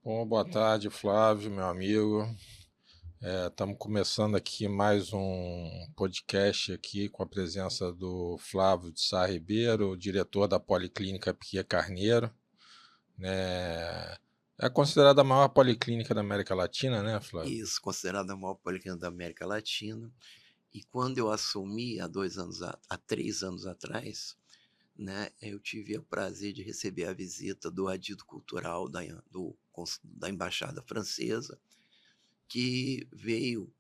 Bom, boa tarde, Flávio, meu amigo. Estamos começando aqui mais um podcast aqui com a presença do Flávio de Sá Ribeiro, diretor da Policlínica Pia Carneiro, né? É considerada a maior policlínica da América Latina, né, Flávio? Isso, considerada a maior policlínica da América Latina. E quando eu assumi há 3 anos atrás, né, eu tive o prazer de receber a visita do adido cultural da Embaixada Francesa, que veio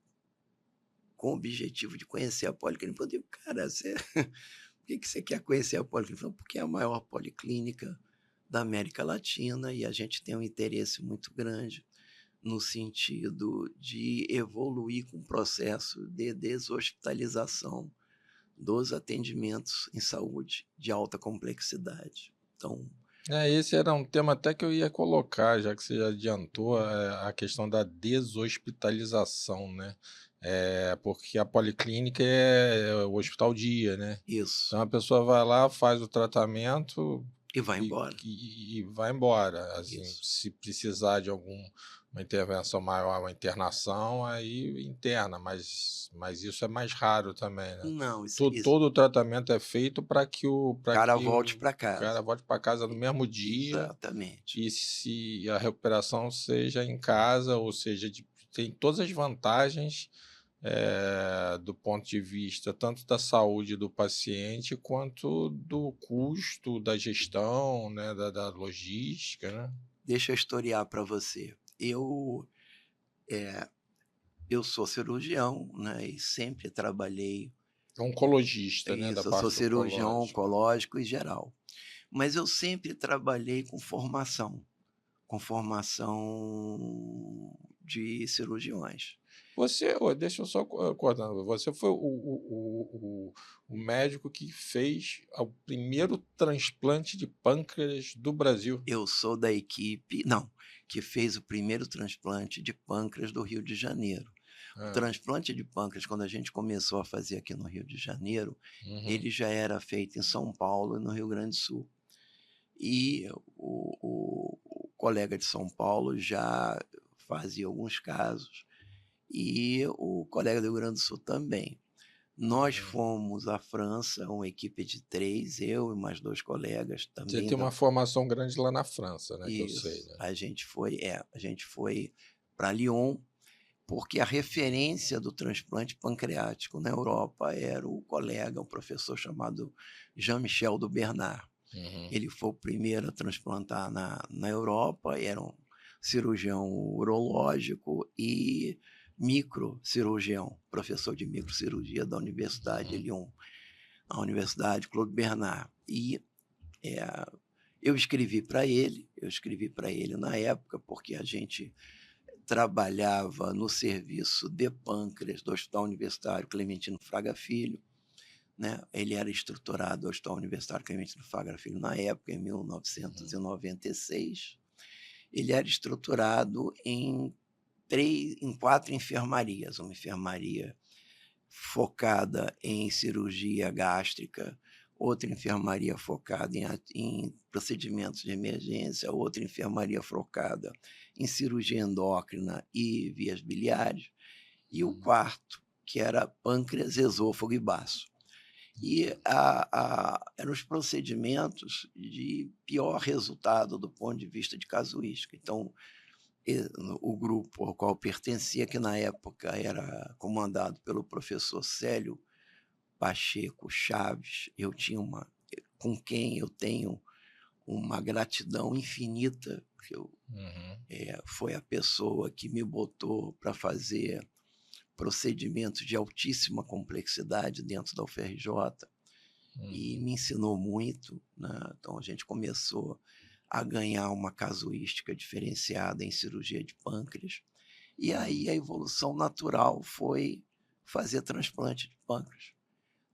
com o objetivo de conhecer a policlínica. Eu digo, cara, por que você quer conhecer a policlínica? Ele falou, porque é a maior policlínica da América Latina e a gente tem um interesse muito grande no sentido de evoluir com o processo de deshospitalização dos atendimentos em saúde de alta complexidade. Então, Esse era um tema até que eu ia colocar, já que você já adiantou, a questão da deshospitalização, né? Porque a policlínica é o hospital dia, né? isso, Então a pessoa vai lá, faz o tratamento e vai e, embora. e vai embora. Assim, Isso. se precisar de alguma intervenção maior, uma internação, aí interna, mas isso é mais raro também, né? Não, Todo o tratamento é feito para que o cara volte o para casa. cara volte para casa no mesmo dia Exatamente. e se a recuperação seja em casa, ou seja, tem todas as vantagens do ponto de vista tanto da saúde do paciente quanto do custo, da gestão, né, da logística, né? Deixa eu historiar para você. Eu sou cirurgião, né, e sempre trabalhei. Oncologista, né, da Isso, eu sou parte cirurgião oncológica. oncológico e geral. Mas eu sempre trabalhei com formação de cirurgiões. Deixa eu só cortando, você foi o médico que fez o primeiro transplante de pâncreas do Brasil. Eu sou da equipe não, que fez o primeiro transplante de pâncreas do Rio de Janeiro. O Ah, transplante de pâncreas, quando a gente começou a fazer aqui no Rio de Janeiro, uhum. ele já era feito em São Paulo e no Rio Grande do Sul. E o colega de São Paulo já fazia alguns casos e o colega do Rio Grande do Sul também. Nós fomos à França, uma equipe de 3, eu e mais 2 colegas Você também tem da. uma formação grande lá na França, né, que eu sei, Isso, né? a gente foi para Lyon, porque a referência do transplante pancreático na Europa era o colega, um professor chamado Jean-Michel do Bernard. Uhum. Ele foi o primeiro a transplantar na Europa, era um cirurgião urológico e microcirurgião, professor de microcirurgia da Universidade de Uhum. Lyon, a Universidade Claude Bernard. E é, eu escrevi para ele na época, porque a gente trabalhava no serviço de pâncreas do Hospital Universitário Clementino Fraga Filho, né? Ele era estruturado do Hospital Universitário Clementino Fraga Filho na época, em Uhum. 1996. Ele era estruturado em 4 enfermarias, uma enfermaria focada em cirurgia gástrica, outra enfermaria focada em procedimentos de emergência, outra enfermaria focada em cirurgia endócrina e vias biliares, e o quarto, que era pâncreas, esôfago e baço. E eram os procedimentos de pior resultado do ponto de vista de casuística. Então, o grupo ao qual pertencia, que na época era comandado pelo professor Célio Pacheco Chaves, com quem eu tenho uma gratidão infinita, porque Uhum. foi a pessoa que me botou para fazer procedimentos de altíssima complexidade dentro da UFRJ e Uhum. me ensinou muito, né? Então a gente começou a ganhar uma casuística diferenciada em cirurgia de pâncreas. E aí a evolução natural foi fazer transplante de pâncreas.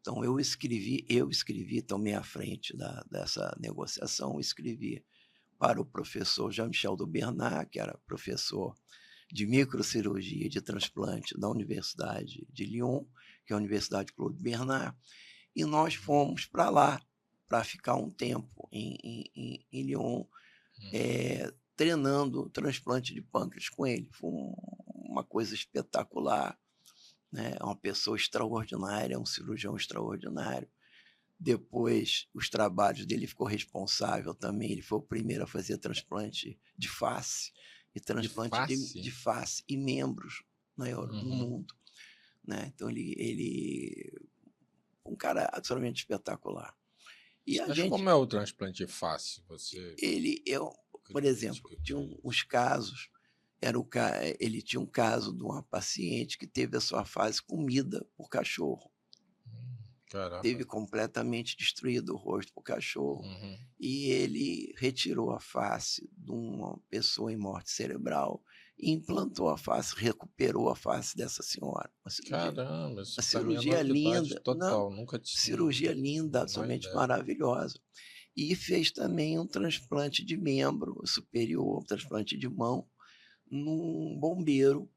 Então eu escrevi, tomei à frente dessa negociação, escrevi para o professor Jean-Michel do Bernard, que era professor de microcirurgia e de transplante da Universidade de Lyon, que é a Universidade Claude Bernard, e nós fomos para lá para ficar um tempo em Lyon, Uhum. treinando o transplante de pâncreas com ele. Foi uma coisa espetacular, né? É uma pessoa extraordinária, um cirurgião extraordinário. Depois, os trabalhos dele ficou responsável também. Ele foi o primeiro a fazer transplante de face e De transplante de face? face e membros no Uhum. mundo, né? Então, ele um cara absolutamente espetacular. E a Mas gente, como é o transplante de face? Você por acredita exemplo, que tinha uns casos, ele tinha um caso de uma paciente que teve a sua face comida por cachorro. Teve Caramba. completamente destruído o rosto por cachorro, Uhum. e ele retirou a face de uma pessoa em morte cerebral e implantou a face, recuperou a face dessa senhora. Caramba, Uma isso para mim é cirurgia novidade linda, não, total. Nunca tinha cirurgia linda, menor absolutamente ideia. maravilhosa. E fez também um transplante de membro superior, um transplante de mão, num bombeiro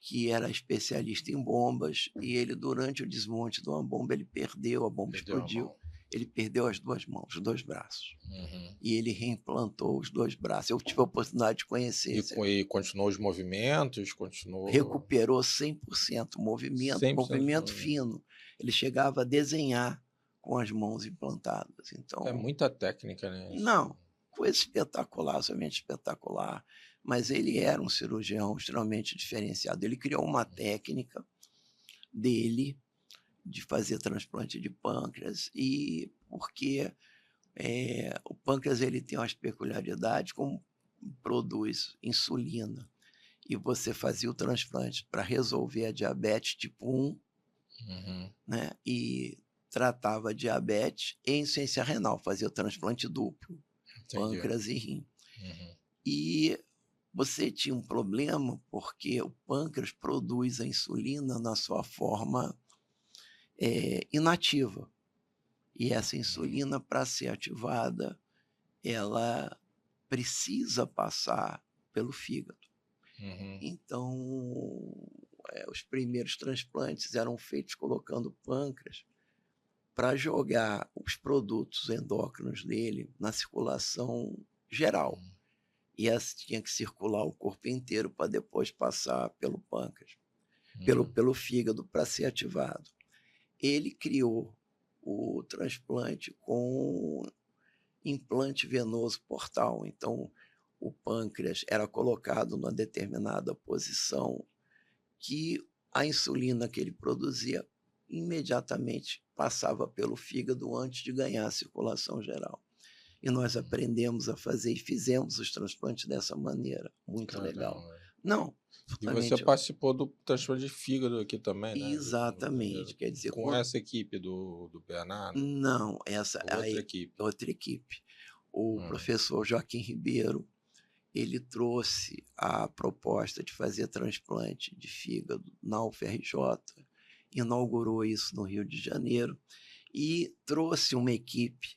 que era especialista em bombas, e ele, durante o desmonte de uma bomba, ele perdeu, a bomba Perdeu a explodiu, mão. ele perdeu as 2 mãos, os 2 braços. Uhum. E ele reimplantou os 2 braços. Eu tive a oportunidade de conhecer E continuou os movimentos, continuou recuperou 100% movimento, 100% de movimento movimento. fino. Ele chegava a desenhar com as mãos implantadas. É Então, muita técnica, né? Isso. não, coisa espetacular, somente espetacular. Mas ele era um cirurgião extremamente diferenciado. Ele criou uma técnica dele de fazer transplante de pâncreas, e porque o pâncreas ele tem umas peculiaridades, como produz insulina, e você fazia o transplante para resolver a diabetes tipo 1, Uhum. né? E tratava a diabetes e insuficiência renal, fazia o transplante duplo, Entendi. pâncreas e rim. Uhum. E você tinha um problema porque o pâncreas produz a insulina na sua forma inativa. E essa insulina, para ser ativada, ela precisa passar pelo fígado. Uhum. Então, os primeiros transplantes eram feitos colocando pâncreas para jogar os produtos endócrinos dele na circulação geral. E essa tinha que circular o corpo inteiro para depois passar pelo pâncreas, Uhum. pelo fígado, para ser ativado. Ele criou o transplante com implante venoso portal. Então, o pâncreas era colocado numa determinada posição que a insulina que ele produzia imediatamente passava pelo fígado antes de ganhar a circulação geral. E nós aprendemos a fazer e fizemos os transplantes dessa maneira. Muito legal. Caramba. Não, E você totalmente. participou do transplante de fígado aqui também, né? Exatamente. Quer dizer, Com essa equipe do Bernardo? não, essa é Outra equipe. outra equipe. O Uhum. professor Joaquim Ribeiro, ele trouxe a proposta de fazer transplante de fígado na UFRJ, inaugurou isso no Rio de Janeiro e trouxe uma equipe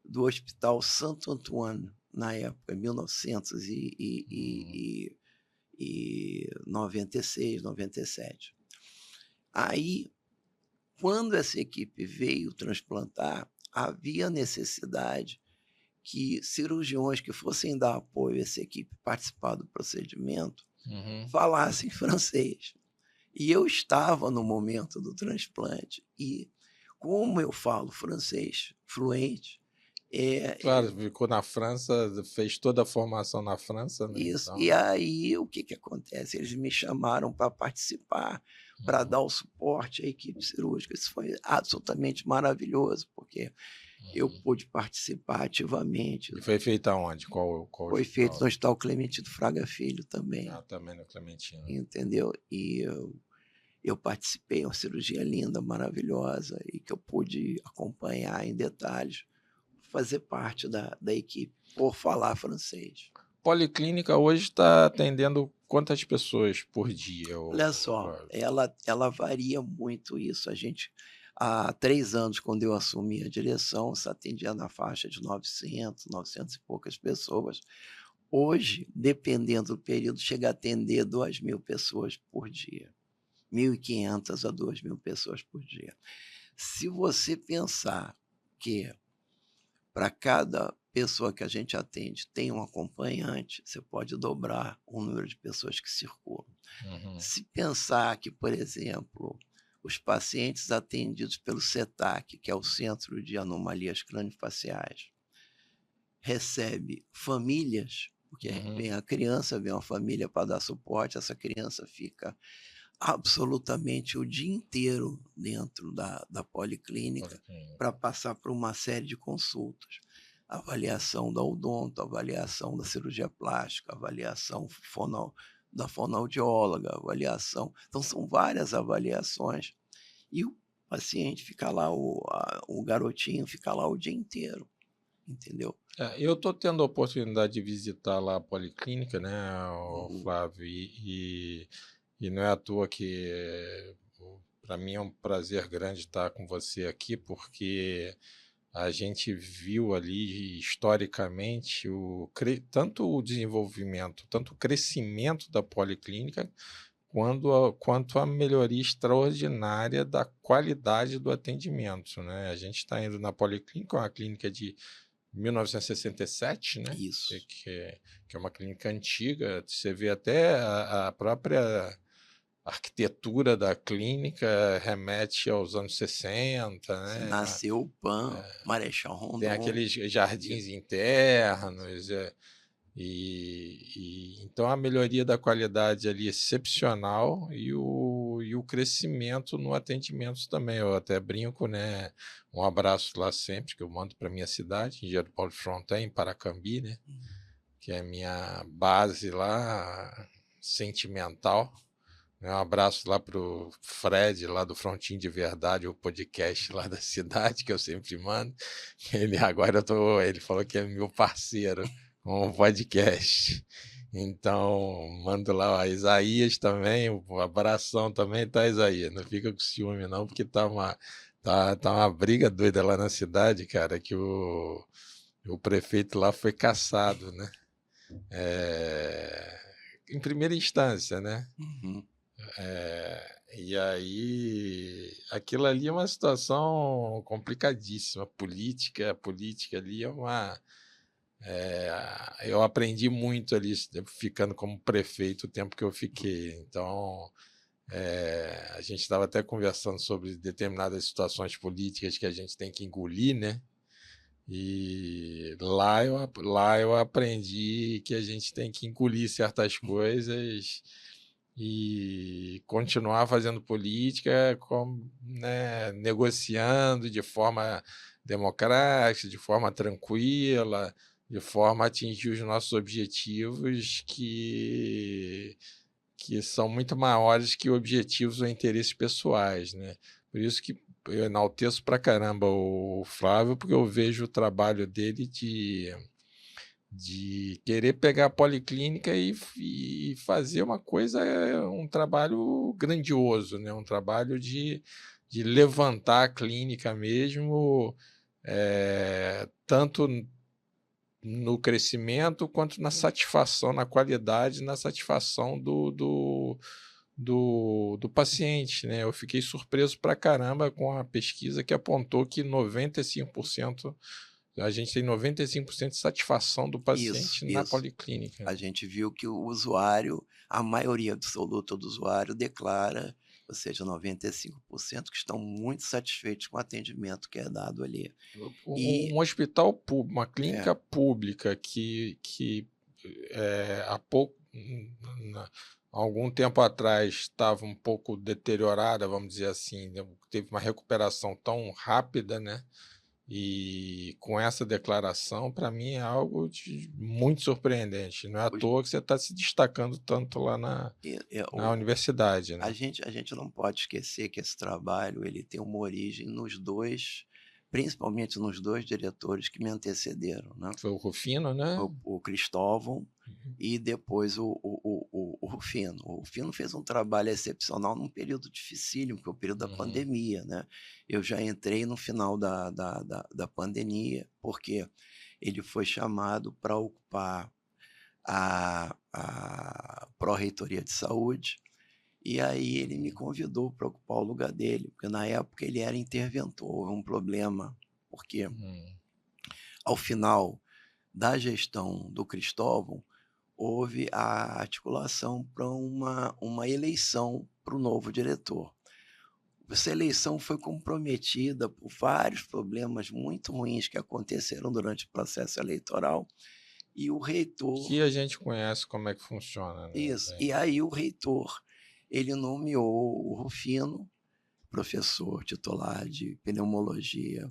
do Hospital Santo Antônio, na época, em 1996, 97. Aí, quando essa equipe veio transplantar, havia necessidade que cirurgiões que fossem dar apoio a essa equipe participar do procedimento Uhum. falassem francês. E eu estava no momento do transplante, e como eu falo francês fluente, Claro, ficou na França, fez toda a formação na França, né? isso. E Então, aí o que acontece? Eles me chamaram para participar, para dar o suporte à equipe cirúrgica. Isso foi absolutamente maravilhoso, porque eu pude participar ativamente. e foi feito aonde? Qual Foi feito hospital? no Hospital Clementino Fraga Filho também, Ah, também no Clementino. entendeu? E eu participei, uma cirurgia linda, maravilhosa, e que eu pude acompanhar em detalhes, fazer parte da equipe, por falar francês. Policlínica hoje está atendendo quantas pessoas por dia? Olha só, ela varia muito isso. A gente, há 3 anos, quando eu assumi a direção, se atendia na faixa de 900 e poucas pessoas. Hoje, dependendo do período, chega a atender 2.000 pessoas por dia. 1.500 a 2.000 pessoas por dia. Se você pensar que para cada pessoa que a gente atende tem um acompanhante, você pode dobrar o número de pessoas que circulam. Uhum. Se pensar que, por exemplo, os pacientes atendidos pelo CETAC, que é o Centro de Anomalias Craniofaciais, recebe famílias, porque Uhum. vem a criança, vem uma família para dar suporte, essa criança fica absolutamente o dia inteiro dentro da policlínica para passar por uma série de consultas. Avaliação da odonto, avaliação da cirurgia plástica, avaliação da fonoaudióloga, avaliação. Então, são várias avaliações. E o paciente fica lá, o garotinho fica lá o dia inteiro, entendeu? Eu estou tendo a oportunidade de visitar lá a policlínica, né, Uhum. Flávio, e não é à toa que para mim é um prazer grande estar com você aqui, porque a gente viu ali historicamente tanto o desenvolvimento, tanto o crescimento da policlínica, quanto a melhoria extraordinária da qualidade do atendimento, né? A gente está indo na policlínica, uma clínica de 1967, né? Isso. Que é uma clínica antiga. Você vê até a própria arquitetura da clínica remete aos anos 60, né? Nasceu o PAN, Marechal Tem Rondon. aqueles jardins internos, então a melhoria da qualidade ali é excepcional e o crescimento no atendimento também. Eu até brinco, né? Um abraço lá sempre, que eu mando para minha cidade, Engenheiro Paulo Fronten, em Paracambi, né? Que é a minha base lá, sentimental. Um abraço lá pro Fred, lá do Frontin de Verdade, o podcast lá da cidade, que eu sempre mando. Ele falou que é meu parceiro com o podcast. Então, mando lá a Isaías também, um abração também, tá, Isaías? Não fica com ciúme, não, porque tá uma briga doida lá na cidade, cara, que o prefeito lá foi cassado, né? Em primeira instância, né? Uhum. E aí, aquilo ali é uma situação complicadíssima, a política ali é uma. Eu aprendi muito ali, ficando como prefeito o tempo que eu fiquei. Então, a gente estava até conversando sobre determinadas situações políticas que a gente tem que engolir, né? E lá eu aprendi que a gente tem que engolir certas coisas e continuar fazendo política, né, negociando de forma democrática, de forma tranquila, de forma a atingir os nossos objetivos que são muito maiores que objetivos ou interesses pessoais, né? Por isso que eu enalteço pra caramba o Flávio, porque eu vejo o trabalho dele de querer pegar a policlínica e fazer uma coisa, um trabalho grandioso, né? Um trabalho de levantar a clínica mesmo, tanto no crescimento quanto na satisfação, na qualidade, na satisfação do paciente, né? Eu fiquei surpreso pra caramba com a pesquisa que apontou que 95%, a gente tem 95% de satisfação do Isso, paciente na isso. policlínica, A né? gente viu que o usuário, a maioria absoluta do usuário declara, ou seja, 95% que estão muito satisfeitos com o atendimento que é dado ali. E Um hospital público, uma é, clínica pública que há pouco, há algum tempo atrás estava um pouco deteriorada, vamos dizer assim, né? Teve uma recuperação tão rápida, né? E com essa declaração, para mim, é algo muito surpreendente. Não é à os- toa que você está se destacando tanto lá e- e- na universidade, a né? gente, a gente não pode esquecer que esse trabalho ele tem uma origem nos dois, principalmente nos dois diretores que me antecederam, né? Foi o Rufino, né? O Cristóvão e depois o Rufino. O Rufino fez um trabalho excepcional num período dificílimo, que é o período da Uhum. pandemia, né? Eu já entrei no final da pandemia, porque ele foi chamado para ocupar a Pró-Reitoria de Saúde, e aí ele me convidou para ocupar o lugar dele, porque na época ele era interventor, houve um problema, porque Uhum. ao final da gestão do Cristóvão, houve a articulação para uma eleição para o novo diretor. Essa eleição foi comprometida por vários problemas muito ruins que aconteceram durante o processo eleitoral e o reitor. Que a gente conhece como é que funciona, né? Isso. E aí o reitor, ele nomeou o Rufino, professor titular de pneumologia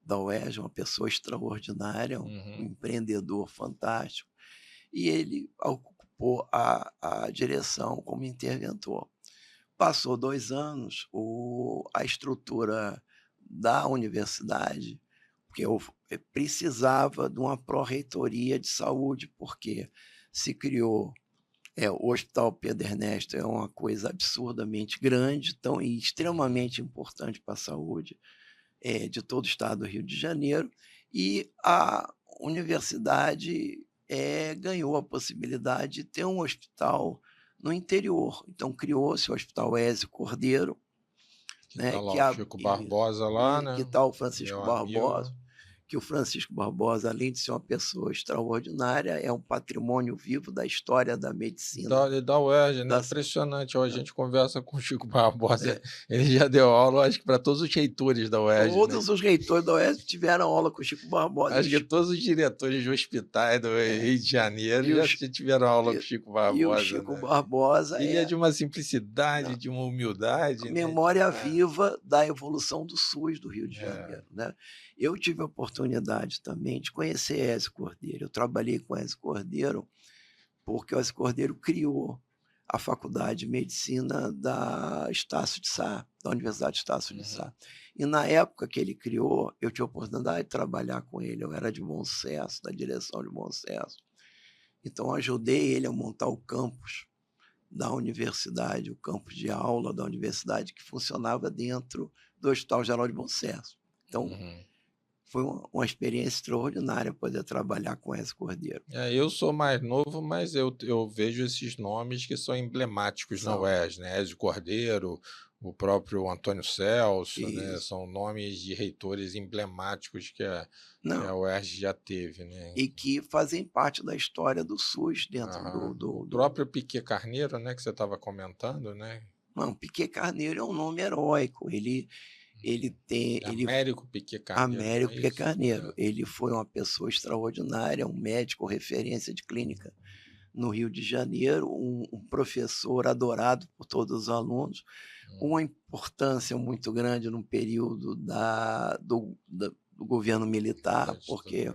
da UERJ, uma pessoa extraordinária, um empreendedor fantástico, e ele ocupou a direção como interventor. Passou 2 anos, a estrutura da universidade, porque eu precisava de uma pró-reitoria de saúde, porque se criou o Hospital Pedro Ernesto é uma coisa absurdamente grande, tão e extremamente importante para a saúde de todo o estado do Rio de Janeiro, e a universidade ganhou a possibilidade de ter um hospital no interior. Então criou-se o Hospital Ezio Cordeiro, Que né, tá lá o Chico Barbosa lá, que né? está o Francisco Meu Barbosa, amigo. que o Francisco Barbosa, além de ser uma pessoa extraordinária, é um patrimônio vivo da história da medicina. Da UERJ, né? Da, Impressionante. Ó, a gente conversa com o Chico Barbosa, é, ele já deu aula, acho que para todos os reitores da UERJ, né? Todos os reitores da UERJ tiveram aula com o Chico Barbosa. Acho que todos os diretores de hospitais do Rio de Janeiro e o, já tiveram aula com o Chico e o Barbosa, Chico né? Barbosa Ele é de uma não, simplicidade, de uma humildade, né? memória viva da evolução do SUS do Rio de É. Janeiro. Né? Eu tive a oportunidade também de conhecer Ezio Cordeiro. Eu trabalhei com Ezio Cordeiro porque o Ezio Cordeiro criou a Faculdade de Medicina da Estácio de Sá, da Universidade Estácio de Sá. E na época que ele criou, eu tive a oportunidade de trabalhar com ele. Eu era de Bom Sucesso, da direção de Bom Sucesso. Então, ajudei ele a montar o campus da universidade, o campus de aula da universidade, que funcionava dentro do Hospital Geral de Bom Sucesso. Então, foi uma experiência extraordinária poder trabalhar com esse Cordeiro. Eu sou mais novo, mas eu vejo esses nomes que são emblemáticos na UERJ, né? Ezio Cordeiro, o próprio Antônio Celso, né? São nomes de reitores emblemáticos que a UERJ já teve, né? E que fazem parte da história do SUS dentro O próprio Piquet Carneiro, né? Que você estava comentando, né? Não, Piquet Carneiro é um nome heróico. Ele tem... Américo Piquet Carneiro. Américo Piquet Carneiro. Ele foi uma pessoa extraordinária, um médico referência de clínica no Rio de Janeiro, um professor adorado por todos os alunos, uma importância muito grande no período do governo militar, porque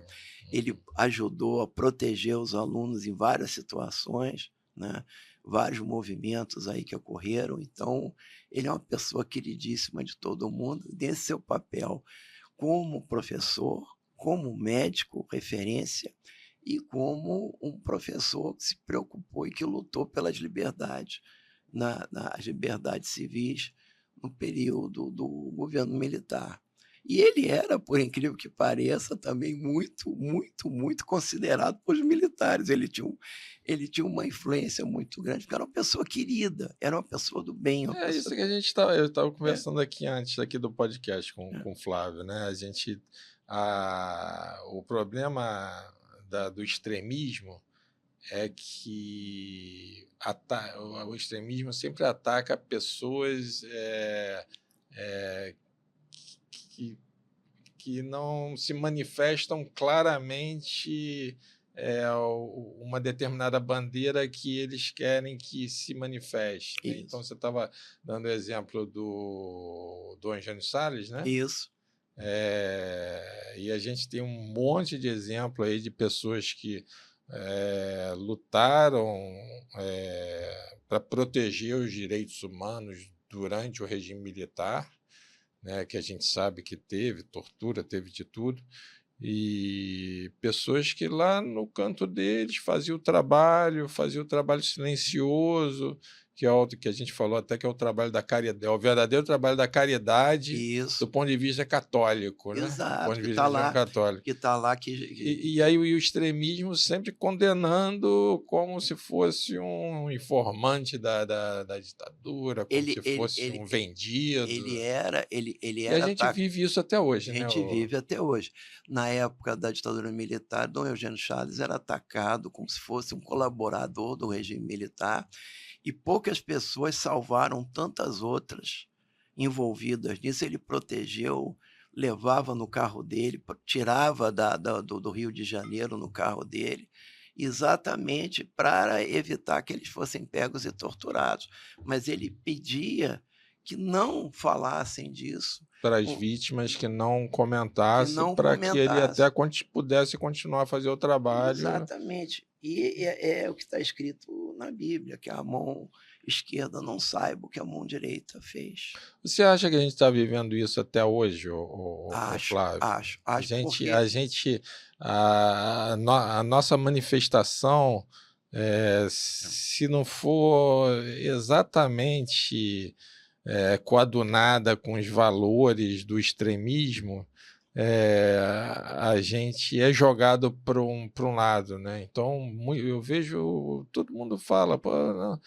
ele ajudou a proteger os alunos em várias situações, né? Vários movimentos aí que ocorreram. Então, ele é uma pessoa queridíssima de todo mundo, nesse seu papel como professor, como médico referência, e como um professor que se preocupou e que lutou pelas liberdades, nas liberdades civis no período do governo militar. E ele era, por incrível que pareça, também muito, muito, muito considerado pelos militares. Ele tinha uma influência muito grande, porque era uma pessoa querida, era uma pessoa do bem. Isso que eu estava conversando aqui antes aqui do podcast com o Flávio, né? O problema do extremismo é que o extremismo sempre ataca pessoas que não se manifestam claramente uma determinada bandeira que eles querem que se manifeste. Né? Então, você estava dando o exemplo do Eugênio Salles, né? Isso. E a gente tem um monte de exemplo aí de pessoas que lutaram para proteger os direitos humanos durante o regime militar, né, que a gente sabe que teve tortura, teve de tudo, e pessoas que lá no canto deles faziam o trabalho silencioso, que é o que a gente falou até que é o trabalho da caridade, é o verdadeiro trabalho da caridade Isso, do ponto de vista católico, né? Do ponto exato, de vista da religião católica. que está lá, E aí o extremismo sempre condenando como se fosse um informante da ditadura, como ele, se ele, fosse ele, um vendido. ele E a era gente atacado. vive isso até hoje, A né? gente vive até hoje. Na época da ditadura militar, Dom Eugênio Chaves era atacado como se fosse um colaborador do regime militar, e poucas pessoas salvaram tantas outras envolvidas nisso. Ele protegeu, levava no carro dele, tirava do Rio de Janeiro no carro dele, exatamente para evitar que eles fossem pegos e torturados. Mas ele pedia que não falassem disso, Para as vítimas que não que comentasse, não para que ele até comentasse. pudesse continuar a fazer o trabalho. Exatamente. E é o que está escrito na Bíblia, que a mão esquerda não saiba o que a mão direita fez. Você acha que a gente está vivendo isso até hoje, ô Acho, Flávio? acho, A acho gente, porque a gente, a nossa manifestação, se não for exatamente coadunada com os valores do extremismo, é, a gente é jogado para um lado, né? Então eu vejo todo mundo fala, pô, não,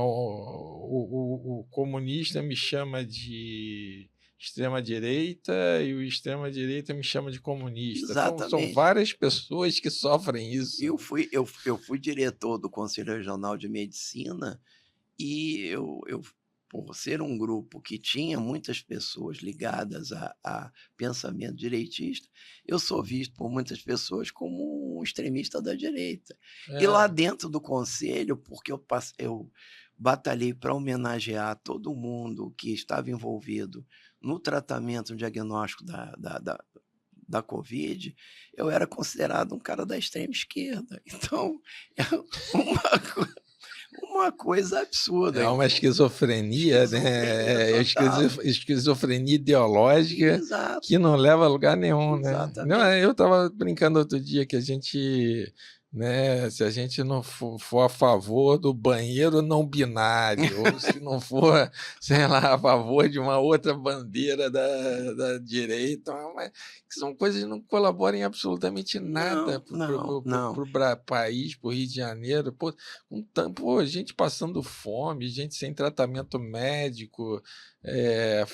o comunista me chama de extrema direita e o extrema direita me chama de comunista. São exatamente. várias pessoas que sofrem isso, Eu né? fui eu fui diretor do Conselho Regional de Medicina. E eu, por ser um grupo que tinha muitas pessoas ligadas a pensamento direitista, eu sou visto por muitas pessoas como um extremista da direita. E lá É, dentro do conselho, porque eu batalhei para homenagear todo mundo que estava envolvido no tratamento, no diagnóstico da Covid, eu era considerado um cara da extrema esquerda. Então, é uma uma coisa absurda, é uma esquizofrenia, esquizofrenia né? total. Esquizofrenia ideológica Exato, que não leva a lugar nenhum, né? Não, exatamente. eu estava brincando outro dia que a gente, né, se a gente não for a favor do banheiro não binário, ou se não for, sei lá, a favor de uma outra bandeira da direita, mas que são coisas que não colaboram em absolutamente nada Não, não, não. para o país, para o Rio de Janeiro. Pô, pô, gente passando fome, gente sem tratamento médico,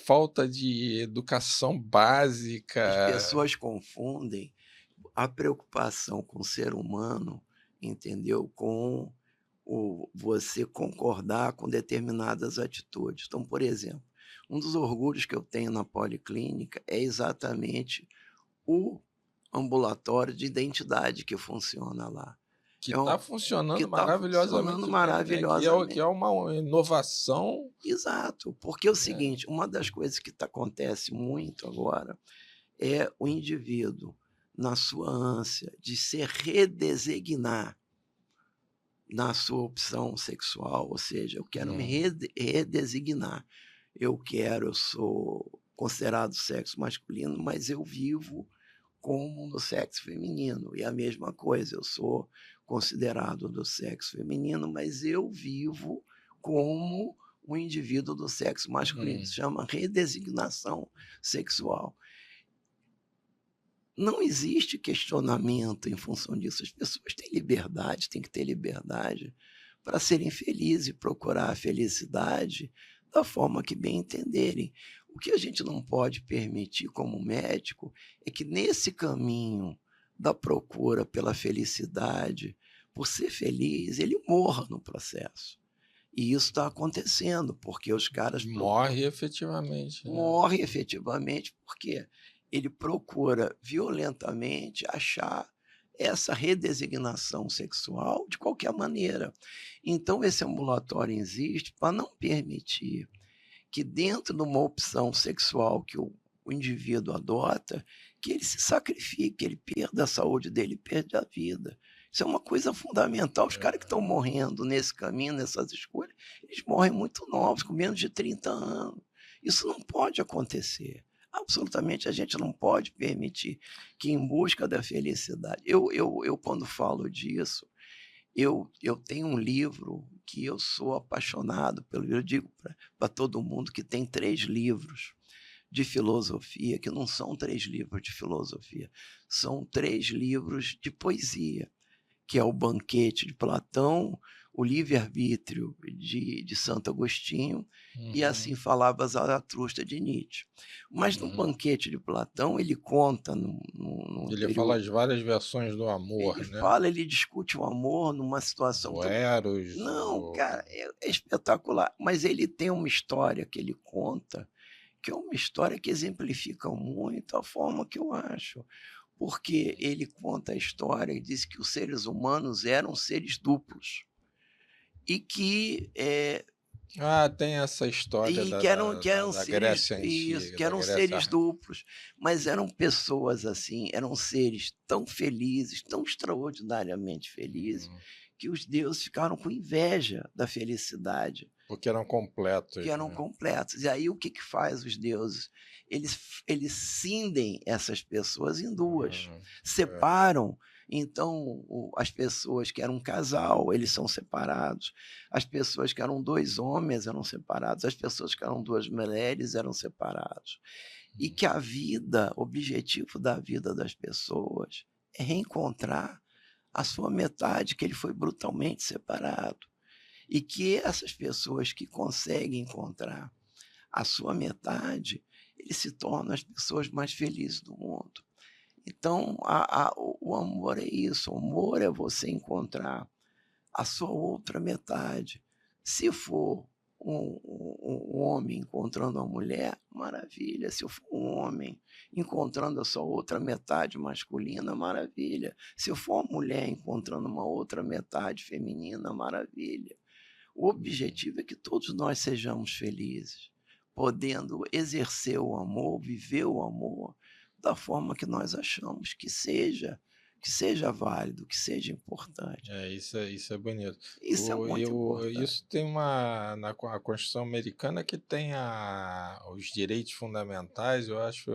falta de educação As básica. pessoas confundem a preocupação com o ser humano, entendeu, com o você concordar com determinadas atitudes. Então, por exemplo, um dos orgulhos que eu tenho na policlínica é exatamente o ambulatório de identidade que funciona lá. Que É está um que funcionando está funcionando maravilhosamente bem, né? Que é maravilhosamente. uma inovação. Exato, porque é o É, seguinte, uma das coisas que acontece muito agora é o indivíduo, na sua ânsia de se redesignar na sua opção sexual, ou seja, eu quero me hum, redesignar. Eu sou considerado sexo masculino, mas eu vivo como no sexo feminino. E a mesma coisa, eu sou considerado do sexo feminino, mas eu vivo como um indivíduo do sexo masculino. hum, Se chama redesignação sexual. Não existe questionamento em função disso. As pessoas têm liberdade, têm que ter liberdade para serem felizes e procurar a felicidade da forma que bem entenderem. O que a gente não pode permitir como médico é que nesse caminho da procura pela felicidade, por ser feliz, ele morra no processo. E isso está acontecendo, porque os caras morre efetivamente, né? morrem efetivamente, porque ele procura violentamente achar essa redesignação sexual de qualquer maneira. Então, esse ambulatório existe para não permitir que, dentro de uma opção sexual que o indivíduo adota, que ele se sacrifique, que ele perda a saúde dele, perda a vida. Isso é uma coisa fundamental. Os caras que estão morrendo nesse caminho, nessas escolhas, eles morrem muito novos, com menos de 30 anos. Isso não pode acontecer. Absolutamente, a gente não pode permitir que, em busca da felicidade. Eu quando falo disso, eu tenho um livro que eu sou apaixonado pelo eu digo para todo mundo que tem 3 livros de filosofia, que não são 3 livros de filosofia, são 3 livros de poesia, que é o Banquete de Platão, o Livre-Arbítrio de Santo Agostinho e Assim Uhum, Falava Zaratustra de Nietzsche. Mas no uhum. Banquete de Platão ele conta no Ele fala anterior, as várias versões do ele amor, né? fala, ele discute o amor numa situação Do tão Eros, não, do... cara, é espetacular, mas ele tem uma história que ele conta, que é uma história que exemplifica muito a forma que eu acho, porque ele conta a história e diz que os seres humanos eram seres duplos e que, Ah, tem essa história e que eram da seres Grécia isso, Antiga, que da eram Grécia... seres duplos, mas eram pessoas, assim, eram seres tão felizes, tão extraordinariamente felizes, Uhum. que os deuses ficaram com inveja da felicidade, Porque eram que completos, eram né? completos. E aí o que que faz os deuses? Eles cindem essas pessoas em 2, Ah, é. separam, então as pessoas que eram um casal, eles são separados, as pessoas que eram 2 homens eram separados, as pessoas que eram 2 mulheres eram separados. E que a vida, o objetivo da vida das pessoas é reencontrar a sua metade, que ele foi brutalmente separado. E que essas pessoas que conseguem encontrar a sua metade, eles se tornam as pessoas mais felizes do mundo. Então, o amor é isso, o amor é você encontrar a sua outra metade. Se for um homem encontrando uma mulher, maravilha. Se for um homem encontrando a sua outra metade masculina, maravilha. Se for uma mulher encontrando uma outra metade feminina, maravilha. O objetivo é que todos nós sejamos felizes, podendo exercer o amor, viver o amor da forma que nós achamos que seja válido, que seja importante. É, isso é bonito. Isso é muito importante. Isso tem uma, a Constituição Americana que tem os direitos fundamentais, eu acho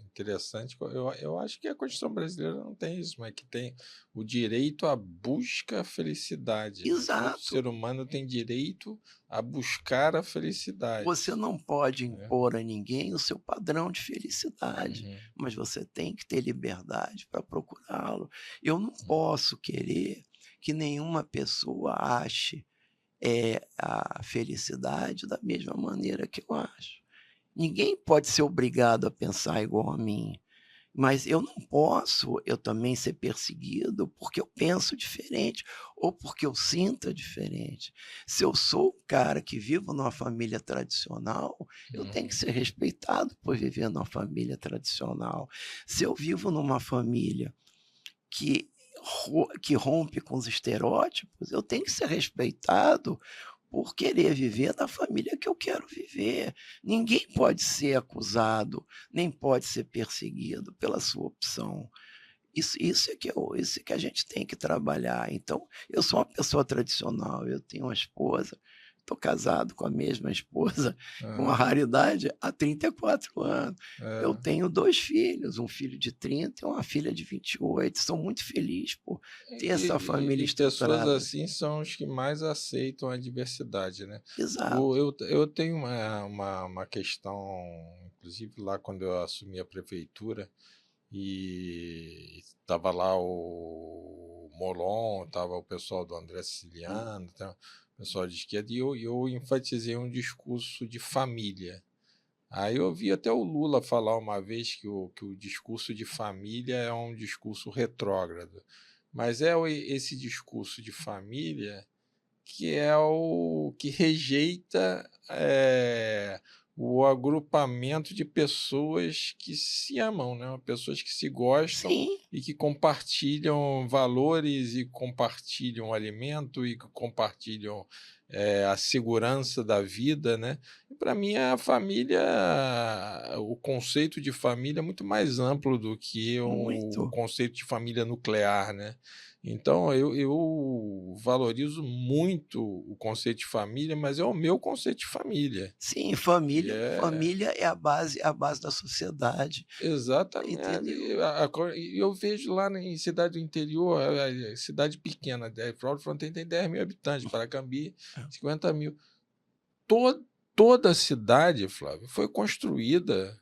interessante. Eu acho que a Constituição brasileira não tem isso, mas que tem o direito à busca à felicidade, né? Todo Exato. ser humano tem direito a buscar a felicidade, Você não pode né? impor a ninguém o seu padrão de felicidade, Uhum, mas você tem que ter liberdade para procurá-lo. Eu não uhum. posso querer que nenhuma pessoa ache a felicidade da mesma maneira que eu acho. Ninguém pode ser obrigado a pensar igual a mim, mas eu não posso eu também ser perseguido porque eu penso diferente ou porque eu sinto diferente. Se eu sou um cara que vivo numa família tradicional, eu tenho que Uhum. ser respeitado por viver numa família tradicional. Se eu vivo numa família que que rompe com os estereótipos, eu tenho que ser respeitado por querer viver na família que eu quero viver. Ninguém pode ser acusado, nem pode ser perseguido pela sua opção. Isso é que a gente tem que trabalhar. Então, eu sou uma pessoa tradicional, eu tenho uma esposa, estou casado com a mesma esposa, uma Aham. raridade, há 34 anos. Eu É. tenho 2 filhos, um filho de 30 e uma filha de 28. Sou muito feliz por ter essa família E pessoas estruturada. assim são os que mais aceitam a diversidade, né? Exato. Eu tenho uma questão, inclusive lá quando eu assumi a prefeitura, e estava lá o Molon, estava o pessoal do André Siciliano, tá, o pessoal de esquerda, e eu enfatizei um discurso de família. Aí eu ouvi até o Lula falar uma vez que o discurso de família é um discurso retrógrado. Mas é esse discurso de família que é o que rejeita o agrupamento de pessoas que se amam, né? Pessoas que se gostam Sim, e que compartilham valores e compartilham alimento e que compartilham a segurança da vida, né? E para mim a família, o conceito de família é muito mais amplo do que um muito. conceito de família nuclear, né? Então, eu valorizo muito o conceito de família, mas é o meu conceito de família, Sim, que é família é a base da sociedade, exatamente. entendeu? E eu vejo lá em cidade do interior, cidade pequena, Fraude Fronteira tem 10.000 habitantes, Paracambi, É. 50.000. To Toda a cidade, Flávio, foi construída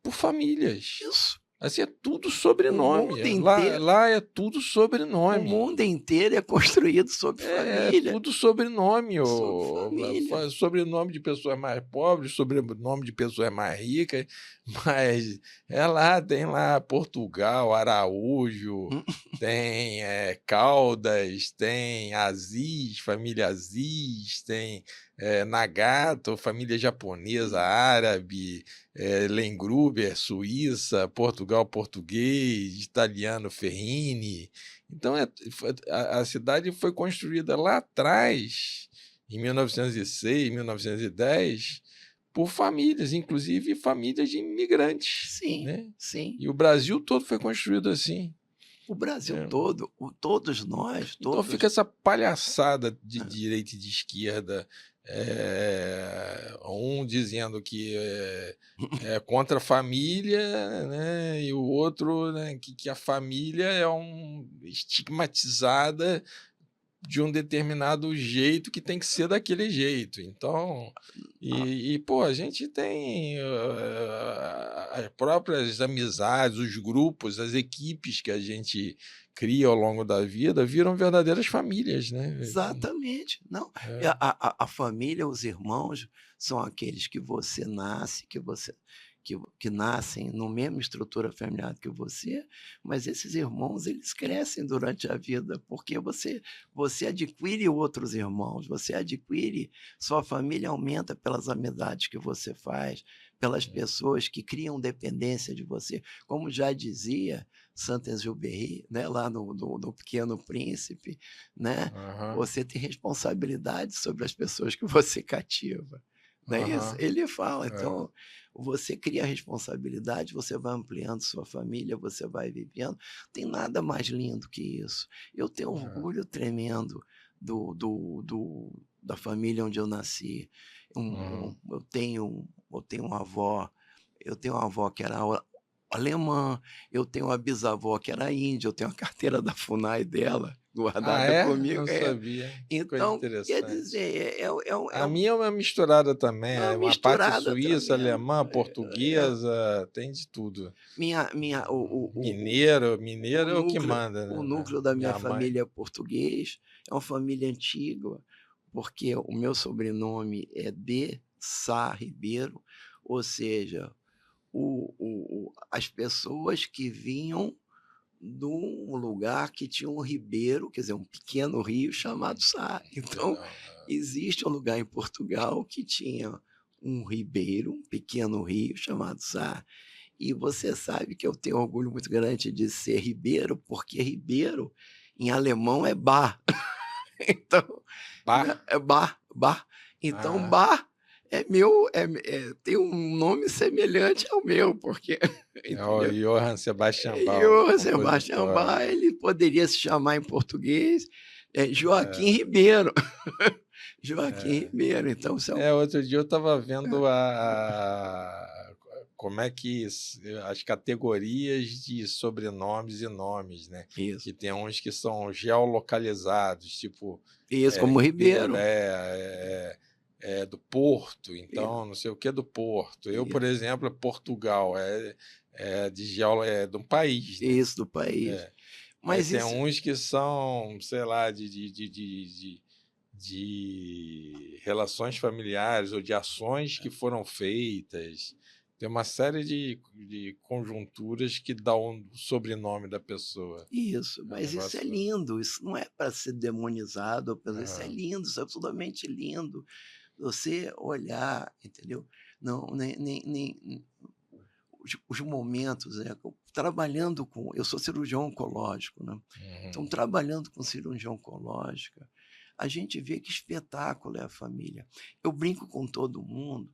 por famílias. Isso, Assim, é tudo o sobrenome. mundo inteiro Lá é tudo o sobrenome. mundo inteiro é construído sobre É família, tudo sobrenome, sobre Flávio. família. Sobrenome de pessoas mais pobres, sobrenome de pessoas mais ricas, mas tem lá Portugal, Araújo, Hum, tem Caldas, tem Aziz, família Aziz, tem Nagato, família japonesa, árabe, Lengruber, Suíça, Portugal, português, italiano, Ferrini. Então, a cidade foi construída lá atrás, em 1906, 1910, por famílias, inclusive famílias de imigrantes, sim, né? sim. E o Brasil todo foi construído assim, O Brasil né? todo, todos nós, Então fica todos. essa palhaçada de Ah, direita e de esquerda, um dizendo que é contra a família, né? E o outro, né, que a família é estigmatizada de um determinado jeito que tem que ser daquele jeito. Então, ah, pô, a gente tem as próprias amizades, os grupos, as equipes que a gente cria ao longo da vida viram verdadeiras famílias, né? exatamente. Não, É, a família, os irmãos, são aqueles que você nasce, que nascem na mesma estrutura familiar que você, mas esses irmãos, eles crescem durante a vida, porque você adquire outros irmãos, você adquire sua família aumenta pelas amizades que você faz, pelas pessoas que criam dependência de você. Como já dizia Saint-Exupéry, né, lá no Pequeno Príncipe, né, aham, você tem responsabilidade sobre as pessoas que você cativa, não é isso? aham, Ele fala, é, então, você cria responsabilidade, você vai ampliando sua família, você vai vivendo, tem nada mais lindo que isso. Eu tenho é, orgulho tremendo da família onde eu nasci. uhum. Eu tenho uma avó que era alemã, eu tenho uma bisavó que era índia, eu tenho a carteira da FUNAI dela Ah, guardada é? comigo. Não sabia. Coisa Então, quer interessante. dizer, A minha é uma misturada também, é uma é uma parte misturada suíça, tremenda. alemã, É, portuguesa, tem de tudo. minha, o Mineiro é o que núcleo, manda, o né? núcleo da minha Minha mãe. família é português, é uma família antiga, porque o meu sobrenome é de Sá Ribeiro, ou seja, as pessoas que vinham de um lugar que tinha um ribeiro, quer dizer, um pequeno rio chamado Sá. Então, Legal. existe um lugar em Portugal que tinha um ribeiro, um pequeno rio chamado Sá. E você sabe que eu tenho orgulho muito grande de ser ribeiro, porque ribeiro em alemão é bar. Então, né, Bar? é bar, bar. Então, Ah, bar tem um nome semelhante ao meu, porque, é o entendeu? Johann Sebastian E Bach, o Sebastião compositor. Bach, ele poderia se chamar em português Joaquim Ribeiro. Joaquim É, Ribeiro. Então, são outro dia eu estava vendo como é que as categorias de sobrenomes e nomes, né? isso. Que tem uns que são geolocalizados, tipo Isso, como Ribeiro Ribeiro. é do Porto, Isso, então não sei o que é do Porto. Eu, por isso, exemplo, é Portugal, é de um país, né? isso do país. É. Aí Mas tem isso, uns que são, sei lá, de relações familiares ou de ações que foram feitas. Tem uma série de conjunturas que dão o sobrenome da pessoa. É um mas isso é negócio. lindo, isso não é para ser demonizado, isso é Aham, lindo, isso é absolutamente lindo. Você olhar, entendeu? Não, nem os momentos, trabalhando com. Eu sou cirurgião oncológico, né? Então, uhum, trabalhando com cirurgia oncológica, a gente vê que espetáculo é a família. Eu brinco com todo mundo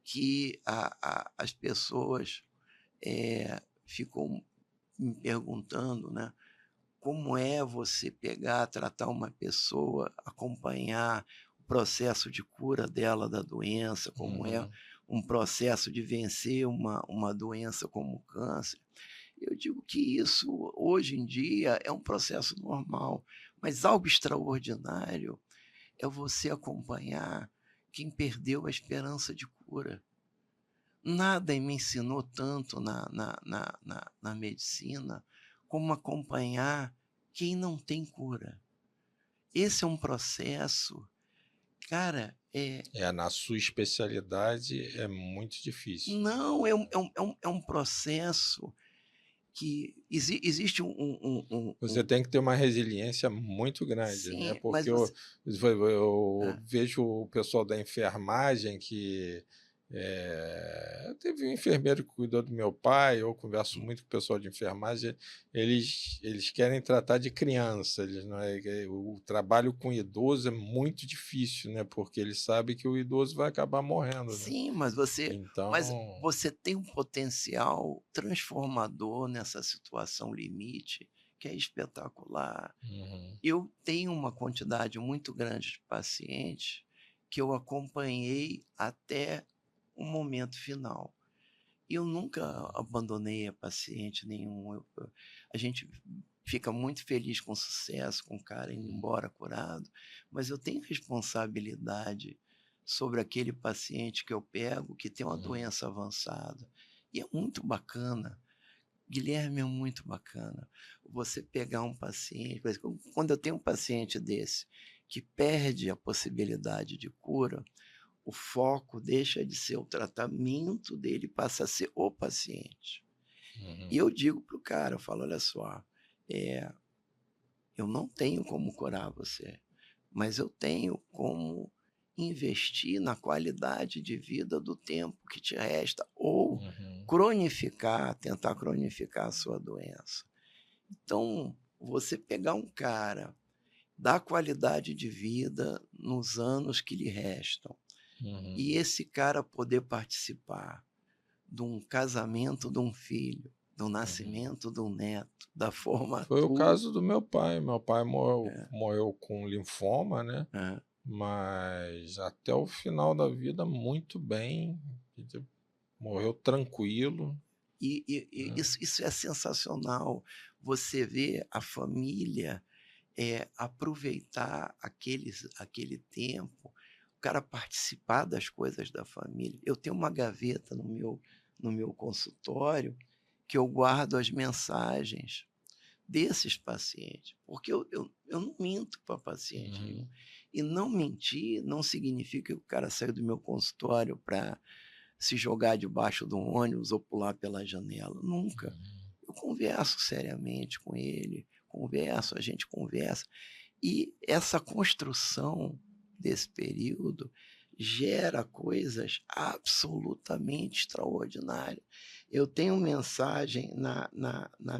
que as pessoas ficam me perguntando, né? como é você pegar, tratar uma pessoa, acompanhar o processo de cura dela da doença, como é Uhum. um processo de vencer uma doença como o câncer. Eu digo que isso, hoje em dia, é um processo normal, mas algo extraordinário é você acompanhar quem perdeu a esperança de cura. Nada me ensinou tanto na medicina como acompanhar quem não tem cura. Esse é um processo, cara, Na sua especialidade é muito difícil. não, é um processo que existe Você tem que ter uma resiliência muito grande, né? sim, mas Porque você. eu Ah, vejo o pessoal da enfermagem que teve um enfermeiro que cuidou do meu pai, eu converso hum, muito com o pessoal de enfermagem, eles querem tratar de criança, eles não o trabalho com idoso é muito difícil, né? Porque eles sabem que o idoso vai acabar morrendo, né? sim, mas Então, você tem um potencial transformador nessa situação limite que é espetacular. uhum, Eu tenho uma quantidade muito grande de pacientes que eu acompanhei até o momento final. Eu nunca abandonei a paciente nenhum. A gente fica muito feliz com o sucesso, com o cara indo embora curado, mas eu tenho responsabilidade sobre aquele paciente que eu pego que tem uma uhum, doença avançada. E é muito bacana. Guilherme, é muito bacana você pegar um paciente, por exemplo, quando eu tenho um paciente desse que perde a possibilidade de cura, o foco deixa de ser o tratamento dele, passa a ser o paciente. E uhum, eu digo para o cara, eu falo, olha só, é, eu não tenho como curar você, mas eu tenho como investir na qualidade de vida do tempo que te resta, ou uhum, tentar cronificar a sua doença. Então, você pegar um cara, dar qualidade de vida nos anos que lhe restam, uhum. e esse cara poder participar de um casamento de um filho, do Uhum. nascimento de um neto, da Foi o formatura. caso do meu pai. Meu pai É, morreu com linfoma, né? é. Mas até o final da vida, muito bem. Morreu tranquilo, né? Isso é sensacional. Você vê a família aproveitar aquele tempo, o cara participar das coisas da família. Eu tenho uma gaveta no meu consultório que eu guardo as mensagens desses pacientes, porque eu não minto para paciente nenhum. Uhum, E não mentir não significa que o cara saiu do meu consultório para se jogar debaixo de um ônibus ou pular pela janela. Nunca. uhum, Eu converso seriamente com ele, a gente conversa. E essa construção desse período gera coisas absolutamente extraordinárias. Eu tenho mensagem na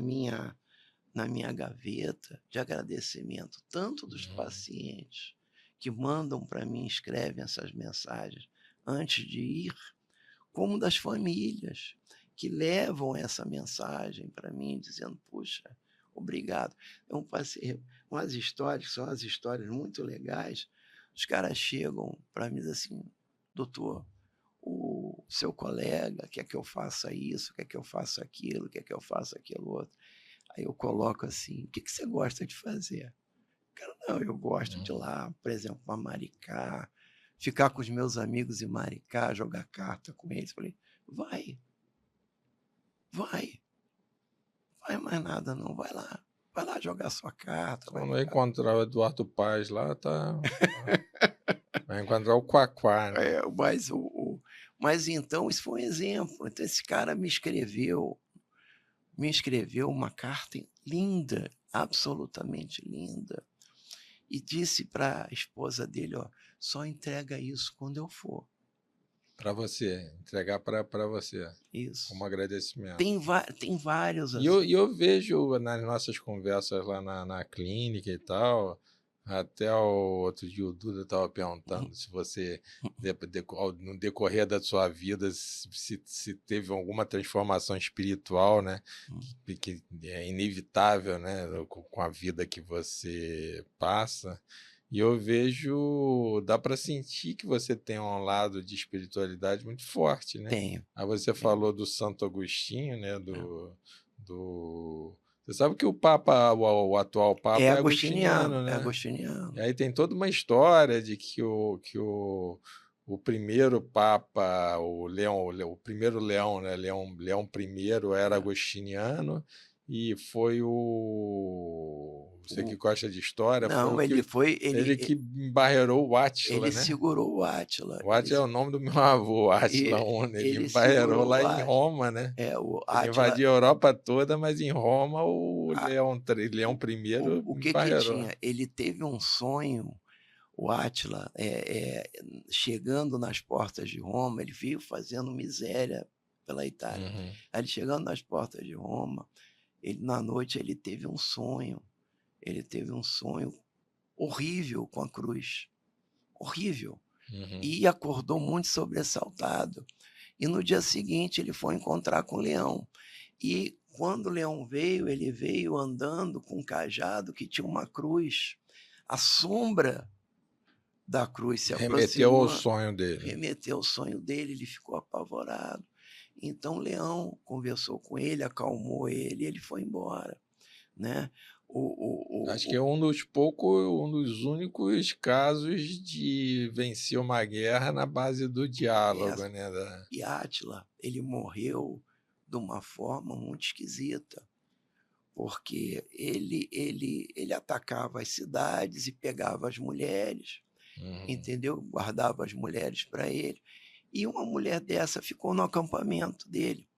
minha gaveta de agradecimento, tanto dos uhum, pacientes que mandam para mim, escrevem essas mensagens antes de ir, como das famílias que levam essa mensagem para mim, dizendo: puxa, obrigado. Eu passei umas histórias, são as histórias muito legais. Os caras chegam para mim e dizem assim: doutor, o seu colega quer que eu faça isso, quer que eu faça aquilo, quer que eu faça aquilo outro. Aí eu coloco assim: o que você gosta de fazer? Cara, não, eu gosto de ir uhum. lá, por exemplo, para Maricá, ficar com os meus amigos em Maricá, jogar carta com eles. Falei: vai, vai, vai mais nada não, vai lá jogar sua carta, vai Quando eu ficar. encontrar o Eduardo Paes lá, vai encontrar o Quaquá, né? Mas então isso foi um exemplo. Então esse cara me escreveu uma carta linda, absolutamente linda, e disse para a esposa dele: ó, só entrega isso quando eu for. Para você, entregar para você, como Isso. agradecimento. Tem vários E eu, assim. e eu vejo nas nossas conversas lá na clínica e tal, Até o outro dia o Duda estava perguntando se você, no decorrer da sua vida, se teve alguma transformação espiritual, né? Que é inevitável, né? Com a vida que você passa. E eu vejo, dá para sentir que você tem um lado de espiritualidade muito forte, né? Tenho, Aí você tenho. falou do Santo Agostinho, né? É. Do... Você sabe que o Papa, o atual É Papa é agostiniano, agostiniano, é né? E agostiniano. aí tem toda uma história de que o primeiro Papa, o primeiro Leão, né? Leão I era É. agostiniano e foi você que O, gosta de história, foi não, ele foi, ele que embarreirou o Átila, ele né? segurou o Átila. O Átila é o nome do meu avô, Átila E Uno. Ele ele embarreirou segurou o lá em Átila. Roma, né? O Ele Átila, invadiu a Europa toda, mas em Roma a- Leão I o que que embarreirou. tinha? Ele teve um sonho, o Átila, chegando nas portas de Roma, ele veio fazendo miséria pela Itália. Uhum, Aí ele chegando nas portas de Roma, na noite ele teve um sonho. Ele teve um sonho horrível com a cruz, horrível. uhum. E acordou muito sobressaltado. E no dia seguinte ele foi encontrar com o leão. E quando o leão veio, ele veio andando com um cajado que tinha uma cruz. A sombra da cruz se Remeteu ao aproximou, sonho dele. remeteu ao sonho dele, ele ficou apavorado. Então o leão conversou com ele, acalmou ele, e ele foi embora, né? Acho que O, é um dos únicos casos de vencer uma guerra na base do diálogo, né? E Átila, ele morreu de uma forma muito esquisita, porque ele atacava as cidades e pegava as mulheres, Uhum. entendeu? Guardava as mulheres para ele. E uma mulher dessa ficou no acampamento dele.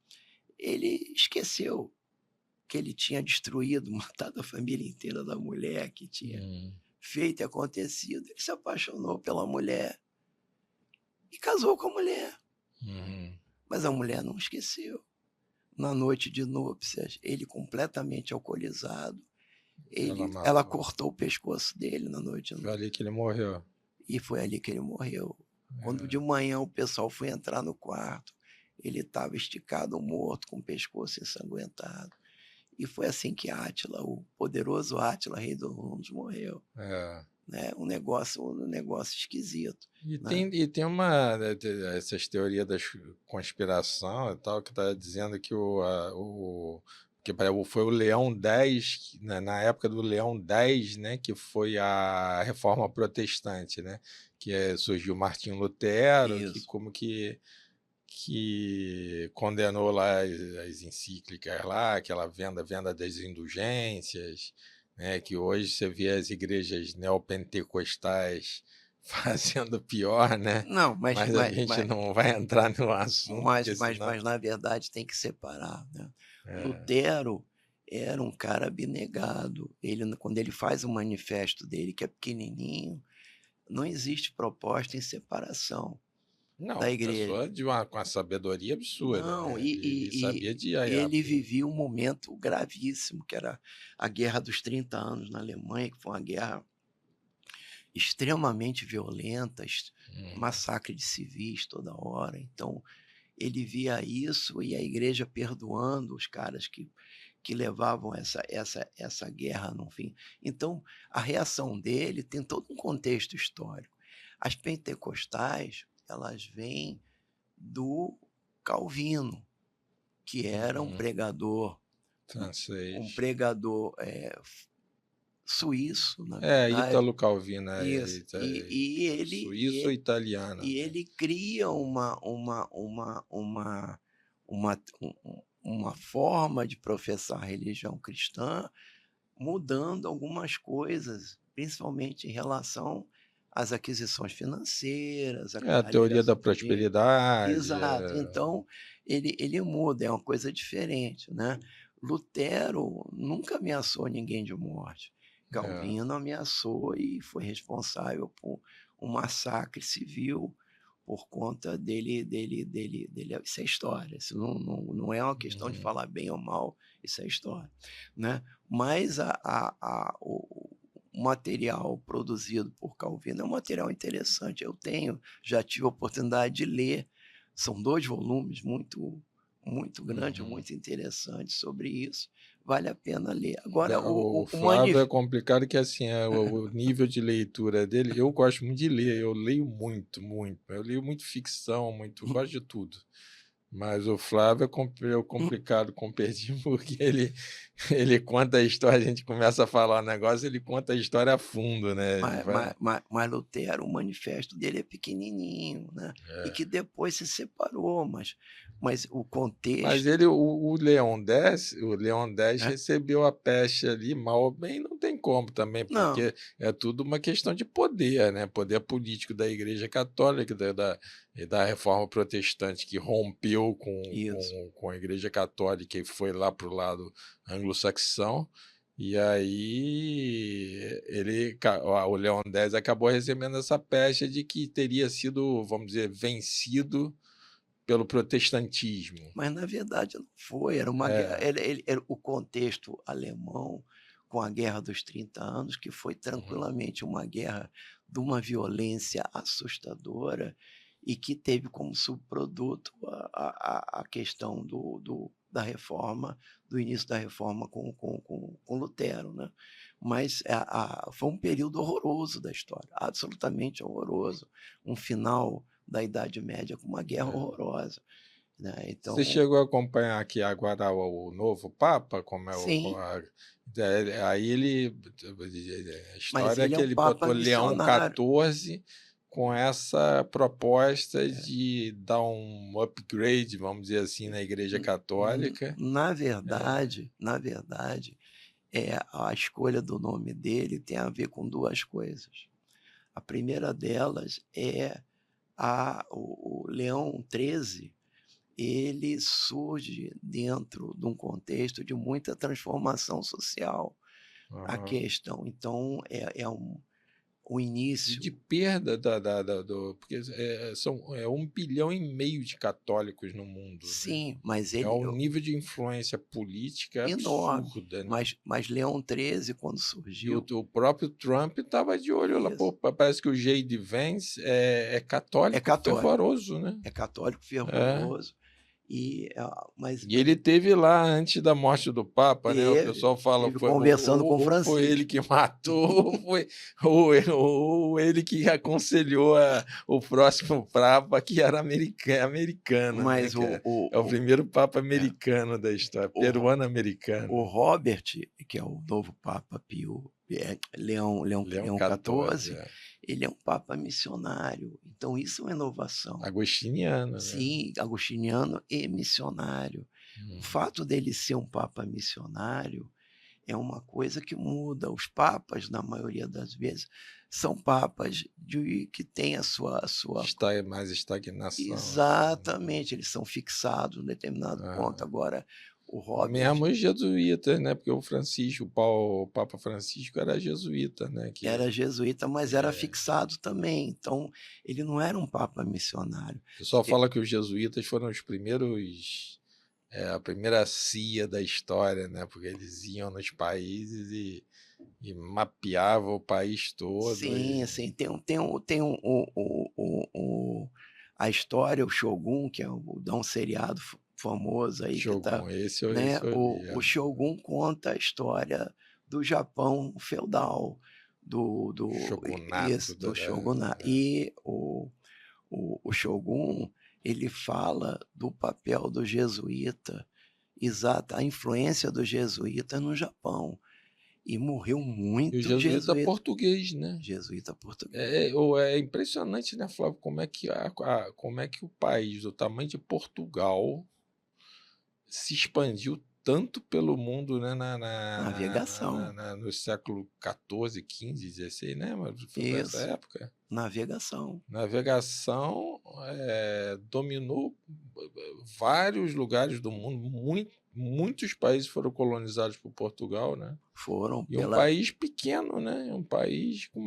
Ele esqueceu que ele tinha destruído, matado a família inteira da mulher que tinha Uhum. feito e acontecido. Ele se apaixonou pela mulher e casou com a mulher. Uhum. Mas a mulher não esqueceu. Na noite de núpcias, ele completamente alcoolizado, Ela ela matou. cortou o pescoço dele na noite de Foi núpcias. ali que ele morreu. E foi ali que ele morreu. Quando de É. manhã o pessoal foi entrar no quarto, ele estava esticado, morto, com o pescoço ensanguentado. E foi assim que Átila, o poderoso Átila, rei dos Hunos, morreu. É. Né? Um negócio esquisito. Né? E tem uma essas teorias da conspiração e tal que está dizendo que foi o Leão X, né, na época do Leão X, né, que foi a Reforma Protestante, né, surgiu Martinho Lutero, que Isso. como que condenou lá as encíclicas lá, aquela venda das indulgências, né, que hoje você vê as igrejas neopentecostais fazendo pior, né? Não, Mas a gente não vai entrar no assunto, mas, porque mas, senão. mas na verdade tem que separar. Né? É, Lutero era um cara abnegado. Quando ele faz o manifesto dele, que é pequenininho, não existe proposta em separação da não, igreja. pessoa com uma sabedoria absurda, Não, né? Ele sabia de ele vivia um momento gravíssimo, que era a Guerra dos 30 Anos na Alemanha, que foi uma guerra extremamente violenta, Uhum, massacre de civis toda hora. Então, ele via isso e a igreja perdoando os caras que levavam essa guerra no fim. Então, a reação dele tem todo um contexto histórico. As pentecostais, elas vêm do Calvino, que era um uhum, pregador, um francês. pregador suíço, na Ítalo verdade. Calvino, Isso. E ele, suíço ou italiano, e né? ele cria uma, uma forma de professar a religião cristã, mudando algumas coisas, principalmente em relação às aquisições financeiras, É a à teoria da liberação do dinheiro. prosperidade. Exato. Então, ele muda, é uma coisa diferente. Né? Lutero nunca ameaçou ninguém de morte. É, Calvino ameaçou e foi responsável por um massacre civil por conta dele. Isso é história, isso não é uma questão de uhum, falar bem ou mal, isso é história. Né? Mas material produzido por Calvino é um material interessante. Já tive a oportunidade de ler. São 2 volumes muito grandes, Uhum. muito interessantes sobre isso. Vale a pena ler. Agora, O o Flávio é complicado que assim, o nível de leitura dele, eu gosto muito de ler, eu leio muito, muito. Eu leio muito ficção, muito, gosto de tudo. Mas o Flávio é complicado competir, porque ele conta a história, a gente começa a falar um negócio, ele conta a história a fundo, né? Ele vai. Mas Lutero, o manifesto dele é pequenininho, né? E É. que depois se separou, mas o Mas contexto. ele, o Leão X É? recebeu a peste ali, mal ou bem, não tem como também, Não, porque é tudo uma questão de poder, né? Poder político da Igreja Católica e da Reforma Protestante, que rompeu isso. com a Igreja Católica e foi lá para o lado anglo-saxão. E aí o Leão X acabou recebendo essa peste de que teria sido, vamos dizer, vencido pelo protestantismo. Mas na verdade não foi, era uma guerra. É. Era o contexto alemão com a Guerra dos 30 Anos, que foi Uhum. tranquilamente uma guerra de uma violência assustadora e que teve como subproduto a questão da reforma, do início da reforma com Lutero, né? Mas foi um período horroroso da história, absolutamente horroroso, um final da Idade Média com uma guerra É. horrorosa, né? Você Então, chegou a acompanhar aqui agora o novo Papa, como é sim, aí ele, a mas história é ele é que um ele papa botou Leão missionário. XIV com essa proposta É. de dar um upgrade, vamos dizer assim, na Igreja Católica. Na verdade, a escolha do nome dele tem a ver com 2 coisas. A primeira delas é o Leão XIII, ele surge dentro de um contexto de muita transformação social. A Aham. questão, então, o E de início. perda porque é 1,5 bilhão de católicos no mundo, né? Sim, mas É ele um nível de influência política enorme. absurda, né? Mas Leão XIII, quando E o, surgiu, o próprio Trump estava de olho lá. Pô, isso, parece que o J.D. Vance é é católico católico, fervoroso, né? é católico É. fervoroso, E ele teve lá antes da morte do Papa, né? O pessoal fala, teve conversando com ou foi ele Francisco. que matou, ou ele que aconselhou o próximo Papa, que era americano, né? Mas Que é o primeiro Papa é, americano da história, o, o peruano-americano. Robert, que é o novo Papa Pio, Leão Leão XIV, XIV, ele é um Papa missionário. Então, isso é uma inovação. agostiniano, né? Sim, agostiniano e missionário. O Uhum. fato dele ser um Papa missionário é uma coisa que muda. Os papas, na maioria das vezes, são papas que têm a sua. Está mais estagnação, assim. Exatamente, eles são fixados em determinado ponto. Ah, Agora, o Robert mesmo os jesuítas, né? Porque o Papa Francisco era jesuíta, né? era jesuíta, mas era fixado também. Então, ele não era um papa missionário. O pessoal fala que os jesuítas foram os primeiros, a primeira CIA da história, né? Porque eles iam nos países e mapeavam o país todo. Sim, assim, tem a história, o Shogun, que dá um seriado famoso aí que tá, Shogun, né? esse eu li. O Shogun conta a história do Japão feudal, Shogunato. do Shogunato. E o Shogun, ele fala do papel do jesuíta, exata, a influência do jesuíta no Japão. E morreu E o muito jesuíta jesuíta. português, né? Jesuíta português. É impressionante, né, Flávio, como é que o país do tamanho de Portugal se expandiu tanto pelo mundo, né, Navegação. no século XIV, XV, XVI, né? Mas foi para essa Isso. época. Navegação. Navegação dominou vários lugares do mundo, muitos países foram colonizados por Portugal, né? Foram E um pela. país pequeno, né? Um país com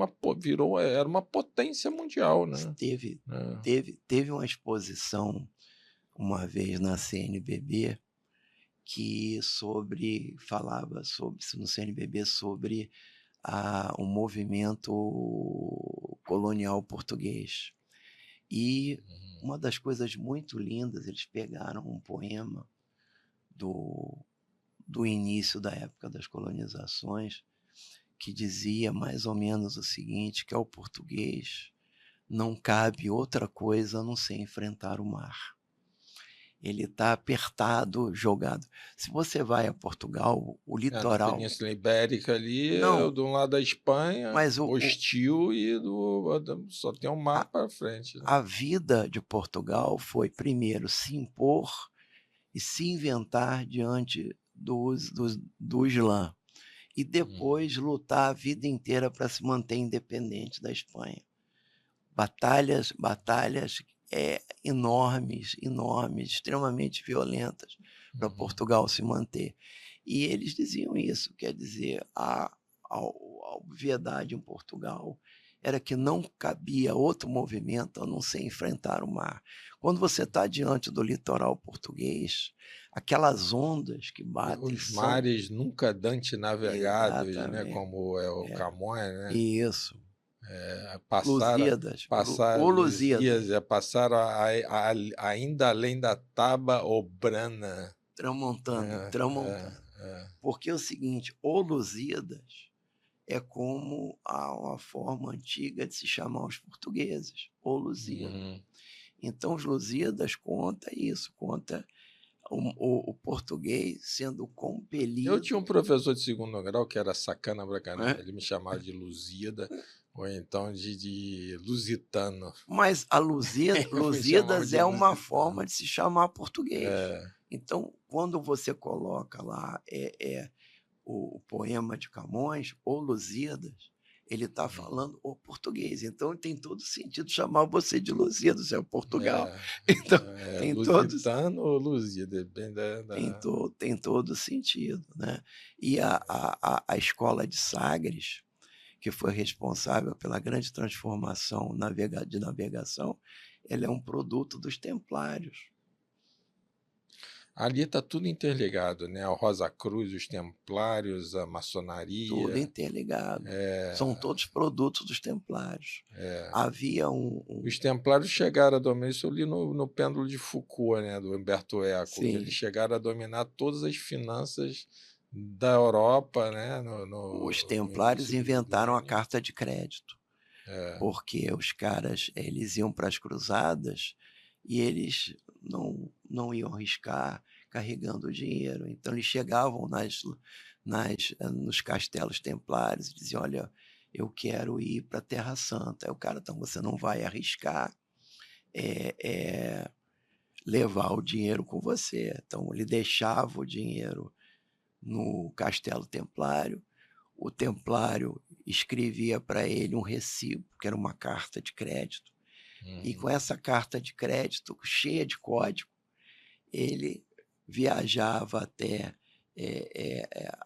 era uma potência mundial, né? Teve, É. teve uma exposição uma vez na CNBB falava sobre, no CNBB, sobre o movimento colonial português. E uma das coisas muito lindas, eles pegaram um poema do início da época das colonizações, que dizia mais ou menos o seguinte, que ao português não cabe outra coisa a não ser enfrentar o mar. Ele está apertado, jogado. Se você vai a Portugal, o Na litoral... Península Ibérica ali, Não, de um lado da Espanha, mas hostil, e só tem um mar para frente, né? a vida de Portugal foi, primeiro, se impor e se inventar diante do Islã. E depois lutar a vida inteira para se manter independente da Espanha. Batalhas enormes, extremamente violentas para Portugal se manter. E eles diziam isso, quer dizer, a obviedade em Portugal era que não cabia outro movimento a não ser enfrentar o mar. Quando você está diante do litoral português, aquelas ondas que batem Os mares nunca dantes navegáveis, né? Exatamente. Como é o Camões, né? Isso. Lusíadas, passaram ainda além da Taba Obrana. Tramontana. Porque é o seguinte, o Lusíadas é como uma forma antiga de se chamar os portugueses, o Lusíadas. Então, os Lusíadas conta isso, conta o português sendo compelido... Eu tinha um professor de segundo grau que era sacana pra caramba, ele me chamava de Lusíada, ou então de lusitano. Mas a Lusíadas é uma forma de se chamar português. Então, quando você coloca lá o poema de Camões, o Lusíadas, ele está falando o português. Então, tem todo sentido chamar você de Lusíadas, é Portugal. Então, tem lusitano ou Lusíada, depende tem todo sentido, né? E a escola de Sagres, que foi responsável pela grande transformação de navegação, ela é um produto dos templários. Ali está tudo interligado, né? O Rosa Cruz, os templários, a maçonaria. Tudo interligado. São todos produtos dos templários. Havia Os templários chegaram a dominar, isso ali no pêndulo de Foucault, né? Do Humberto Eco, que eles chegaram a dominar todas as finanças da Europa, né? Os templários inventaram a carta de crédito, porque os caras eles iam para as cruzadas e eles não iam arriscar carregando dinheiro. Então, eles chegavam nos castelos templários e diziam, olha, eu quero ir para a Terra Santa. Aí o cara, então, você não vai arriscar levar o dinheiro com você. Então, ele deixava o dinheiro no castelo templário, o templário escrevia para ele um recibo, que era uma carta de crédito, e com essa carta de crédito cheia de código, ele viajava até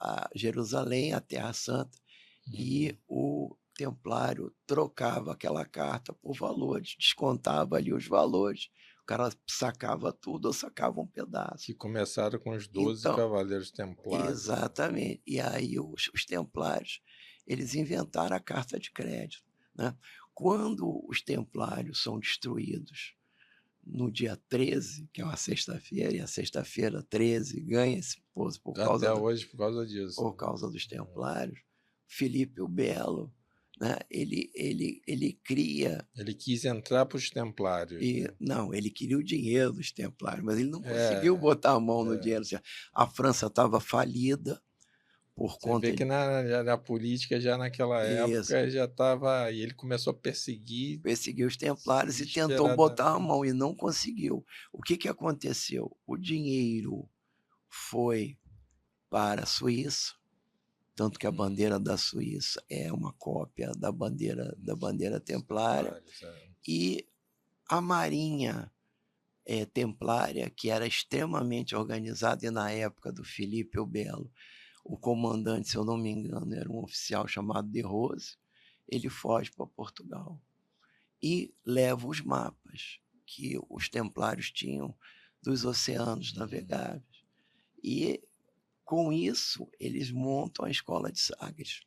a Jerusalém, a Terra Santa, e o templário trocava aquela carta por valores, descontava ali os valores, o cara sacava tudo ou sacava um pedaço. Que começaram com os 12 cavaleiros templários. Exatamente. E aí os templários, eles inventaram a carta de crédito, né? Quando os templários são destruídos no dia 13, que é uma sexta-feira, e a sexta-feira 13 ganha esse posto por causa disso. Por causa dos templários, Filipe o Belo, né? Ele cria... Ele quis entrar para os templários. Não, ele queria o dinheiro dos templários, mas ele não conseguiu botar a mão no dinheiro. A França estava falida por conta... Você vê que na política, já naquela época, já estava... E ele começou a perseguir os templários e tentou botar a mão e não conseguiu. O que aconteceu? O dinheiro foi para a Suíça, tanto que a bandeira da Suíça é uma cópia da bandeira templária, e a marinha templária, que era extremamente organizada, e na época do Filipe o Belo, o comandante, se eu não me engano, era um oficial chamado de Rose, ele foge para Portugal e leva os mapas que os templários tinham dos oceanos navegáveis. E com isso, eles montam a escola de Sagres.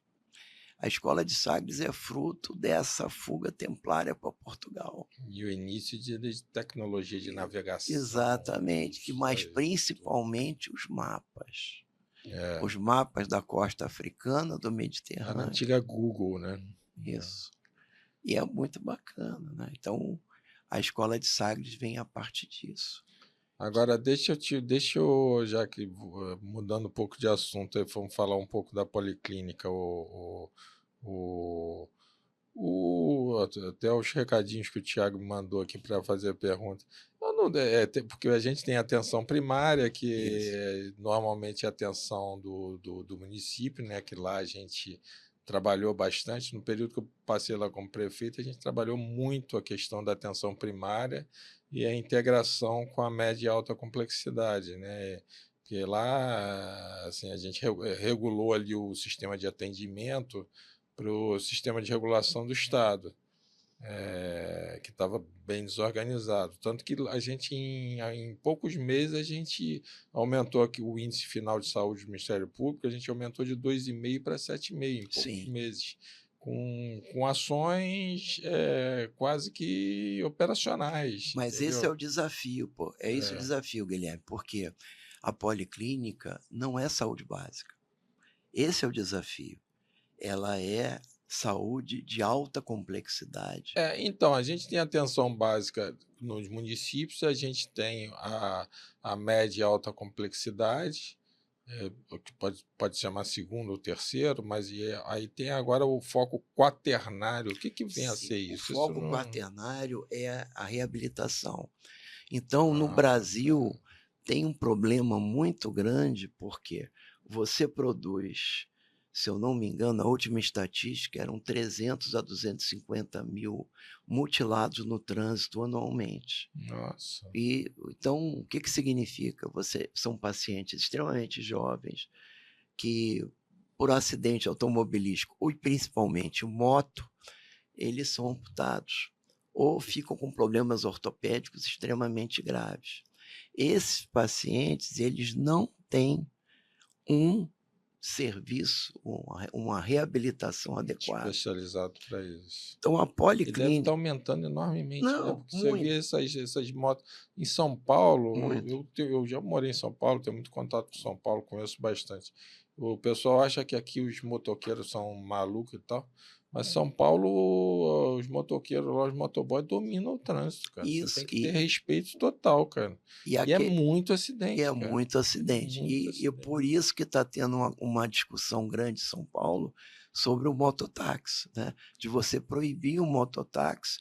A escola de Sagres é fruto dessa fuga templária para Portugal. E o início de tecnologia de navegação, Exatamente, mas principalmente os mapas. É, Os mapas da costa africana, do a Mediterrâneo. antiga Google, né? Isso. E é muito bacana, né? Então, a escola de Sagres vem a partir disso. Agora, deixa eu, já que mudando um pouco de assunto, aí, vamos falar um pouco da Policlínica, o, até os recadinhos que o Thiago mandou aqui para fazer a pergunta. Eu não, porque a gente tem atenção primária, que Isso. normalmente é a atenção do município, né? Que lá a gente trabalhou bastante. No período que eu passei lá como prefeito, a gente trabalhou muito a questão da atenção primária e a integração com a média e alta complexidade, né? Porque lá, assim, a gente regulou ali o sistema de atendimento para o sistema de regulação do Estado, que estava bem desorganizado. Tanto que a gente, em poucos meses, a gente aumentou aqui o índice final de saúde do Ministério Público, a gente aumentou de 2,5 para 7,5 em poucos meses, com ações quase que operacionais. Mas Entendeu? esse é o desafio, pô. É esse o desafio, Guilherme, porque a policlínica não é saúde básica. Esse é o desafio. Ela é saúde de alta complexidade. Então, a gente tem atenção básica nos municípios, a gente tem a média e alta complexidade, o que pode chamar segundo ou terceiro, mas aí tem agora o foco quaternário. O que vem a ser isso? O foco Isso quaternário é a reabilitação. Então, no tá. Brasil, tem um problema muito grande, porque você produz, se eu não me engano, a última estatística eram 300 a 250 mil mutilados no trânsito anualmente. Nossa. Então, o que significa? São pacientes extremamente jovens que, por acidente automobilístico, ou principalmente moto, eles são amputados ou ficam com problemas ortopédicos extremamente graves. Esses pacientes, eles não têm um serviço, uma reabilitação adequada. Especializado para isso. Então, a E deve policlínica... estar aumentando enormemente, né? Não, Porque você vê essas motos em São Paulo. muito. Eu já morei em São Paulo, tenho muito contato com São Paulo, conheço bastante. O pessoal acha que aqui os motoqueiros são malucos e tal, mas São Paulo, os motoqueiros lá, os motoboys dominam o trânsito, cara. Isso, Você tem que ter respeito total, cara. E é muito acidente, cara. Muito acidente. E por isso que está tendo uma discussão grande em São Paulo sobre o mototáxi, né? De você proibir o mototáxi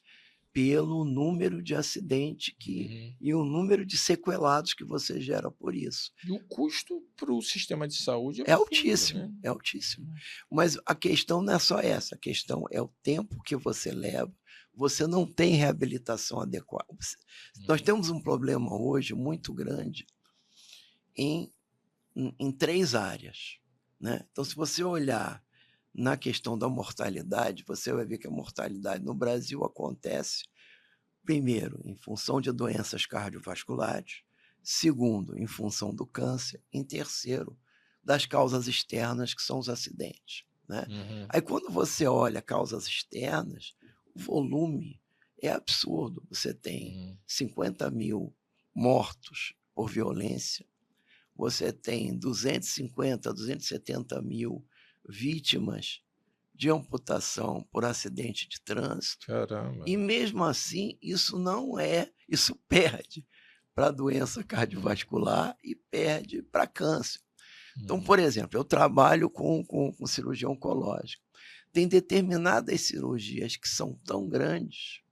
pelo número de acidentes e o número de sequelados que você gera por isso. E o custo para o sistema de saúde é altíssimo, né? É altíssimo. Mas a questão não é só essa, a questão é o tempo que você leva. Você não tem reabilitação adequada. Nós temos um problema hoje muito grande em 3 áreas, né? Então, se você olhar na questão da mortalidade, você vai ver que a mortalidade no Brasil acontece, primeiro, em função de doenças cardiovasculares, segundo, em função do câncer, em terceiro, das causas externas, que são os acidentes, né? Aí, quando você olha causas externas, o volume é absurdo. Você tem 50 mil mortos por violência, você tem 250, 270 mil vítimas de amputação por acidente de trânsito. Caramba. E mesmo assim, isso perde para doença cardiovascular e perde para câncer. Então, por exemplo, eu trabalho com cirurgia oncológica. Tem determinadas cirurgias que são tão grandes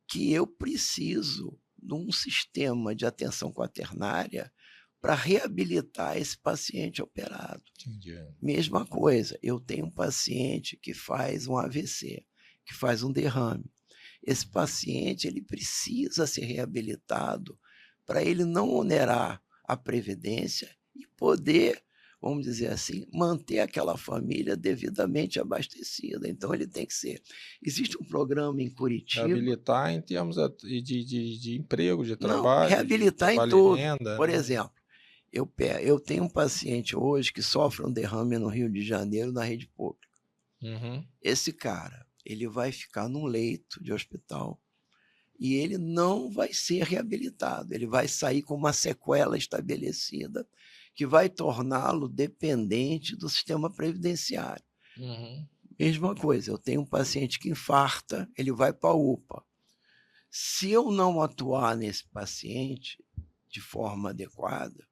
que eu preciso de um sistema de atenção quaternária para reabilitar esse paciente operado. Entendi. Mesma coisa, eu tenho um paciente que faz um AVC, que faz um derrame. Esse paciente, ele precisa ser reabilitado para ele não onerar a previdência e poder, vamos dizer assim, manter aquela família devidamente abastecida. Então, ele tem que ser... Existe um programa em Curitiba... Reabilitar em termos de emprego, de trabalho... Não, reabilitar em tudo. Por exemplo, eu tenho um paciente hoje que sofre um derrame no Rio de Janeiro, na rede pública. Uhum. Esse cara, ele vai ficar num leito de hospital e ele não vai ser reabilitado, ele vai sair com uma sequela estabelecida que vai torná-lo dependente do sistema previdenciário. Uhum. Mesma coisa, eu tenho um paciente que infarta, ele vai para a UPA. Se eu não atuar nesse paciente de forma adequada,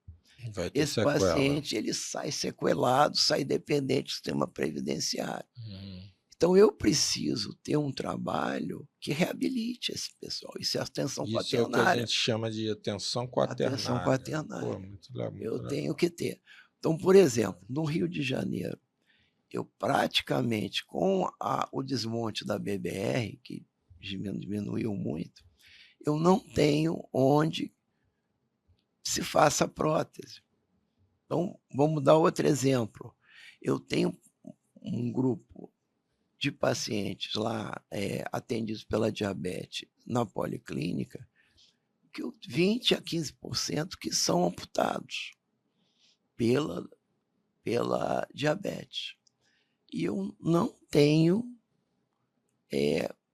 Vai ter esse sequela. paciente ele sai sequelado, sai dependente do sistema previdenciário. Uhum. Então eu preciso ter um trabalho que reabilite esse pessoal. Isso é atenção Isso é o que a quaternária. gente chama de atenção Atenção quaternária. Pô, quaternária. muito legal, Eu muito tenho legal. que ter. Então, por exemplo, no Rio de Janeiro, eu praticamente, com o desmonte da BBR, que diminuiu muito, eu não tenho onde se faça prótese. Então, vamos dar outro exemplo. Eu tenho um grupo de pacientes lá atendidos pela diabetes na policlínica, que 20 a 15% que são amputados pela diabetes. E eu não tenho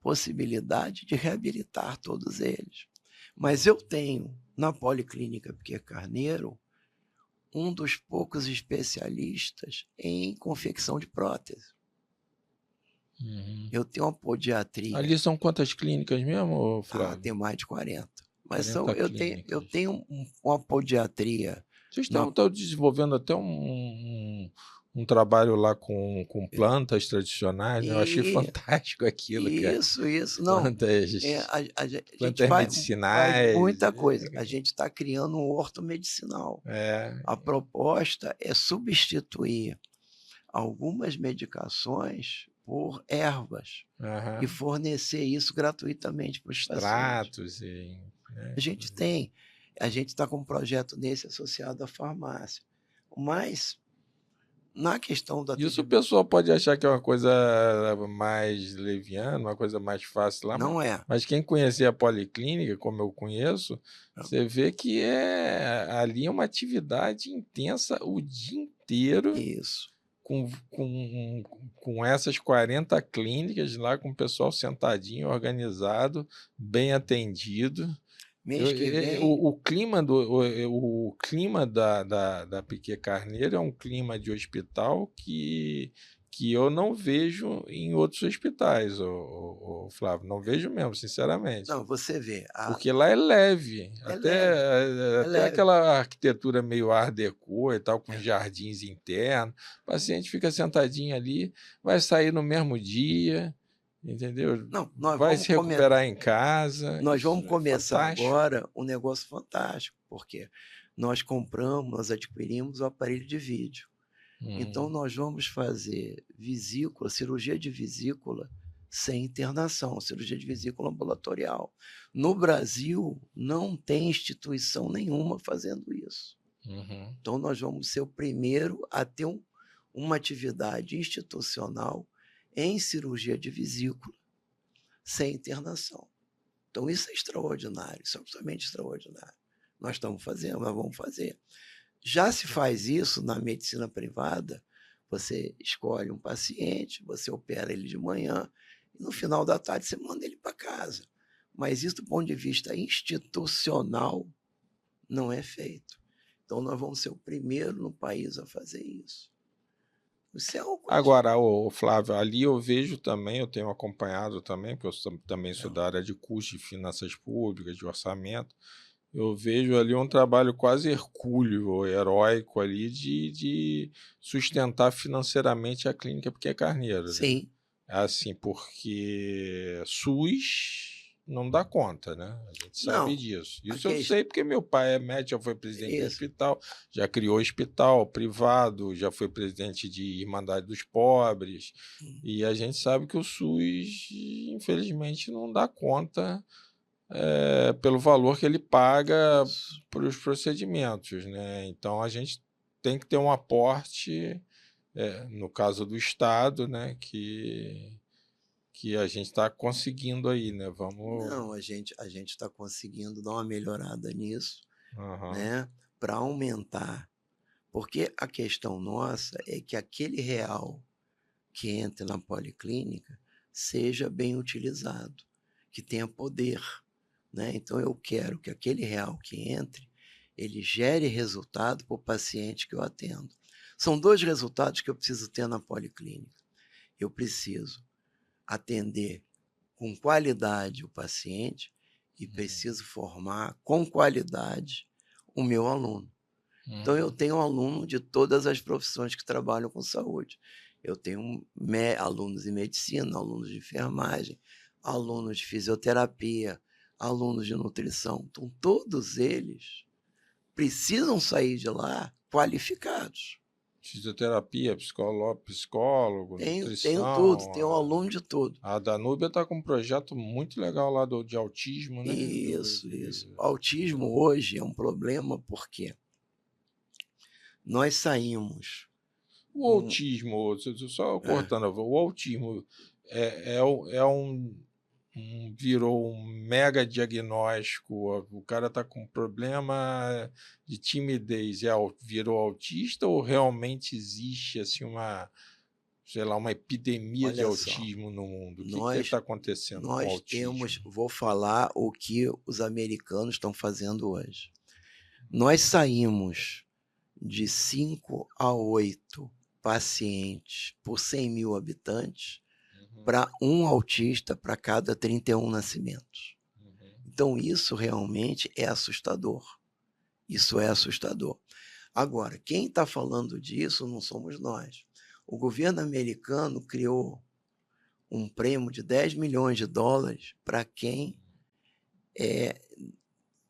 possibilidade de reabilitar todos eles. Mas eu tenho, na Policlínica Piquet Carneiro, um dos poucos especialistas em confecção de prótese. Uhum. Eu tenho uma podiatria. Ali são quantas clínicas mesmo, Flávio? Tem mais de 40. Mas 40 eu clínicas. tenho uma podiatria. Vocês estão desenvolvendo até um trabalho lá com plantas tradicionais, né? Eu achei fantástico aquilo, cara. Isso. Não, Plantas, a gente plantas faz medicinais. muita coisa. A gente está criando um horto medicinal. A proposta é substituir algumas medicações por ervas e fornecer isso gratuitamente para os pacientes. Extratos. A gente está com um projeto desse associado à farmácia. Mas, na questão da Isso o pessoal pode achar que é uma coisa mais leviana, uma coisa mais fácil lá, não mas quem conhecer a policlínica, como eu conheço, você vê que ali é uma atividade intensa o dia inteiro. Isso. Com essas 40 clínicas lá, com o pessoal sentadinho, organizado, bem atendido. Mês que vem, O clima da Piquet Carneiro é um clima de hospital que eu não vejo em outros hospitais, Flávio. Não vejo mesmo, sinceramente. não, você vê. Porque lá é leve. Até leve. aquela arquitetura meio art déco e tal, com jardins internos. O paciente fica sentadinho ali, vai sair no mesmo dia, entendeu? Não, Vai se recuperar em casa. Nós vamos Isso é começar fantástico. agora um negócio fantástico, porque nós adquirimos o aparelho de vídeo. Então, nós vamos fazer vesícula, cirurgia de vesícula sem internação, cirurgia de vesícula ambulatorial. No Brasil, não tem instituição nenhuma fazendo isso. Então, nós vamos ser o primeiro a ter uma atividade institucional em cirurgia de vesícula sem internação. Então, isso é extraordinário, isso é absolutamente extraordinário. Nós estamos fazendo, nós vamos fazer. Já se faz isso na medicina privada, você escolhe um paciente, você opera ele de manhã, e no final da tarde você manda ele para casa. Mas isso, do ponto de vista institucional, não é feito. Então, nós vamos ser o primeiro no país a fazer isso. Agora, Flávio, ali eu vejo também, eu tenho acompanhado também, porque eu também sou da área de custo de finanças públicas, de orçamento, eu vejo ali um trabalho quase hercúleo, heróico ali, de sustentar financeiramente a clínica Piquet Carneiro. Sim. Né? Assim, porque SUS não dá conta, né? A gente sabe disso. Isso eu sei porque meu pai é médico, já foi presidente do hospital, já criou hospital privado, já foi presidente de Irmandade dos Pobres, e a gente sabe que o SUS, infelizmente, não dá conta pelo valor que ele paga para os procedimentos, né? Então, a gente tem que ter um aporte, no caso do Estado, né? Que a gente está conseguindo aí, né? Não, a gente está conseguindo dar uma melhorada nisso, né? Para aumentar. Porque a questão nossa é que aquele real que entre na policlínica seja bem utilizado, que tenha poder, né? Então, eu quero que aquele real que entre, ele gere resultado para o paciente que eu atendo. São 2 resultados que eu preciso ter na policlínica. Eu preciso atender com qualidade o paciente e preciso formar com qualidade o meu aluno. Então, eu tenho aluno de todas as profissões que trabalham com saúde. Eu tenho alunos de medicina, alunos de enfermagem, alunos de fisioterapia, alunos de nutrição. Então, todos eles precisam sair de lá qualificados. Fisioterapia, psicólogo, Tenho tudo, tenho nutrição. aluno de tudo. A Danúbia está com um projeto muito legal lá de autismo, né? Isso. O autismo hoje é um problema porque nós saímos. O autismo, só cortando, o autismo virou um mega diagnóstico. O cara está com problema de timidez, virou autista, ou realmente existe assim uma epidemia de autismo no mundo? O que está acontecendo com o autismo? Vou falar o que os americanos estão fazendo hoje. Nós saímos de 5 a 8 pacientes por 100 mil habitantes para um autista para cada 31 nascimentos. Então, isso realmente é assustador. Isso é assustador. Agora, quem está falando disso não somos nós. O governo americano criou um prêmio de 10 milhões de dólares para quem,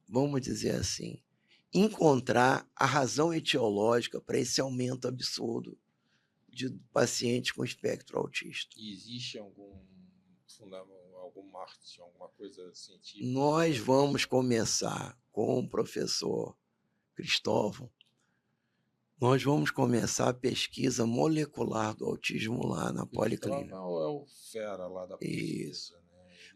vamos dizer assim, encontrar a razão etiológica para esse aumento absurdo de pacientes com espectro autista. Existe algum marketing, alguma coisa científica? Nós vamos começar com o professor Cristóvão. Nós vamos começar a pesquisa molecular do autismo lá na policlínica. É o fera lá da pesquisa. Isso. Né?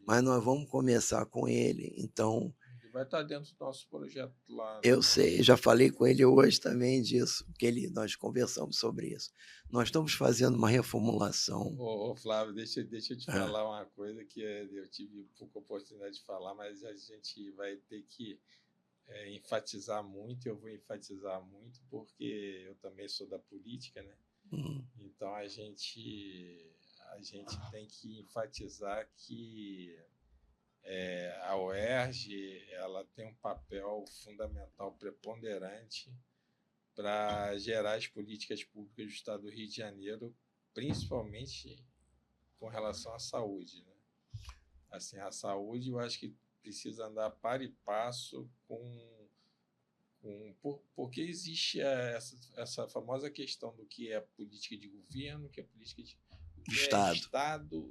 Mas nós vamos começar com ele, então... Ele vai estar dentro do nosso projeto lá. Eu sei, já falei com ele hoje também disso, porque nós conversamos sobre isso. Nós estamos fazendo uma reformulação. Flávio, deixa eu te falar uma coisa que eu tive pouca oportunidade de falar, mas a gente vai ter que enfatizar muito. Eu vou enfatizar muito porque eu também sou da política, né? Então a gente tem que enfatizar que a UERJ ela tem um papel fundamental, preponderante, para gerar as políticas públicas do Estado do Rio de Janeiro, principalmente com relação à saúde, né? Assim, a saúde, eu acho que precisa andar para e passo porque existe essa famosa questão do que é política de governo, que é política de Estado,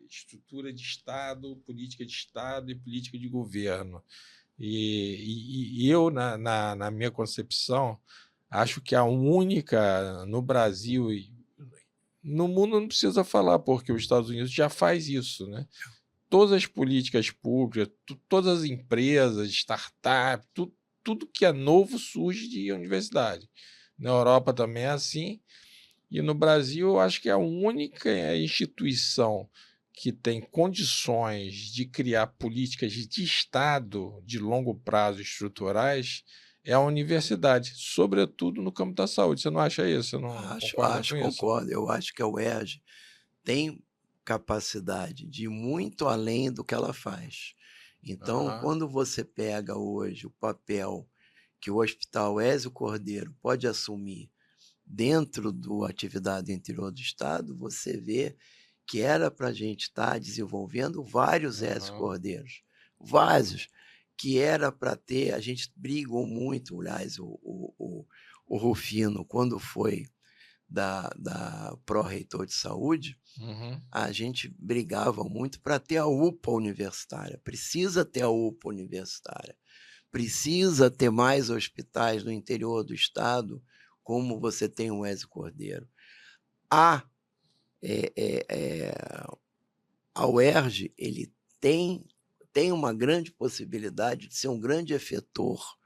estrutura de Estado, política de Estado e política de governo. E eu, na minha concepção, acho que a única no Brasil e no mundo não precisa falar, porque os Estados Unidos já faz isso, né? Todas as políticas públicas, todas as empresas, startups, tudo que é novo surge de universidade. Na Europa também é assim. E no Brasil, eu acho que a única instituição que tem condições de criar políticas de Estado de longo prazo estruturais é a universidade, sobretudo no campo da saúde. Você não acha isso? Você não concorda com isso? Concordo. Eu acho que a UERJ tem capacidade de ir muito além do que ela faz. Então, quando você pega hoje o papel que o Hospital Ezio Cordeiro pode assumir dentro da atividade do interior do Estado, você vê que era para a gente estar desenvolvendo vários Ezio Cordeiros, vários, que era para ter, a gente brigou muito, aliás, o Rufino, quando foi da pró-reitor de saúde, a gente brigava muito para ter a UPA universitária, precisa ter a UPA universitária, precisa ter mais hospitais no interior do Estado, como você tem o Ezio Cordeiro. A UERJ ele tem uma grande possibilidade de ser um grande efetor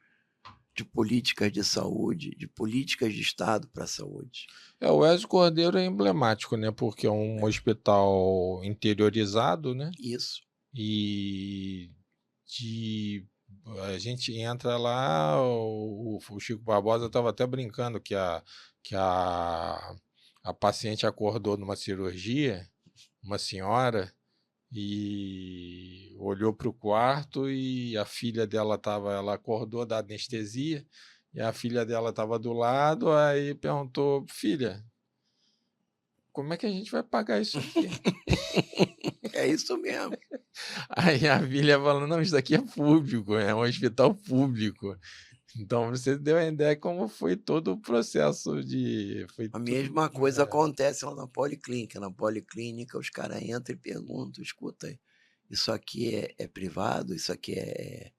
de políticas de saúde, de políticas de Estado para a saúde. O Ezio Cordeiro é emblemático, né? Porque é um É, hospital interiorizado, né? isso. E de a gente entra lá, o Chico Barbosa estava até brincando que a paciente acordou numa cirurgia, uma senhora, e olhou para o quarto e a filha dela estava, ela acordou da anestesia e a filha dela estava do lado, aí perguntou, filha, como é que a gente vai pagar isso aqui? É isso mesmo. Aí a filha falou, não, isso daqui é público, é um hospital público. Então você deu a ideia como foi todo o processo de... Foi A tudo... mesma coisa acontece lá na policlínica. Na policlínica, os caras entram e perguntam: escuta, isso aqui é privado? Isso aqui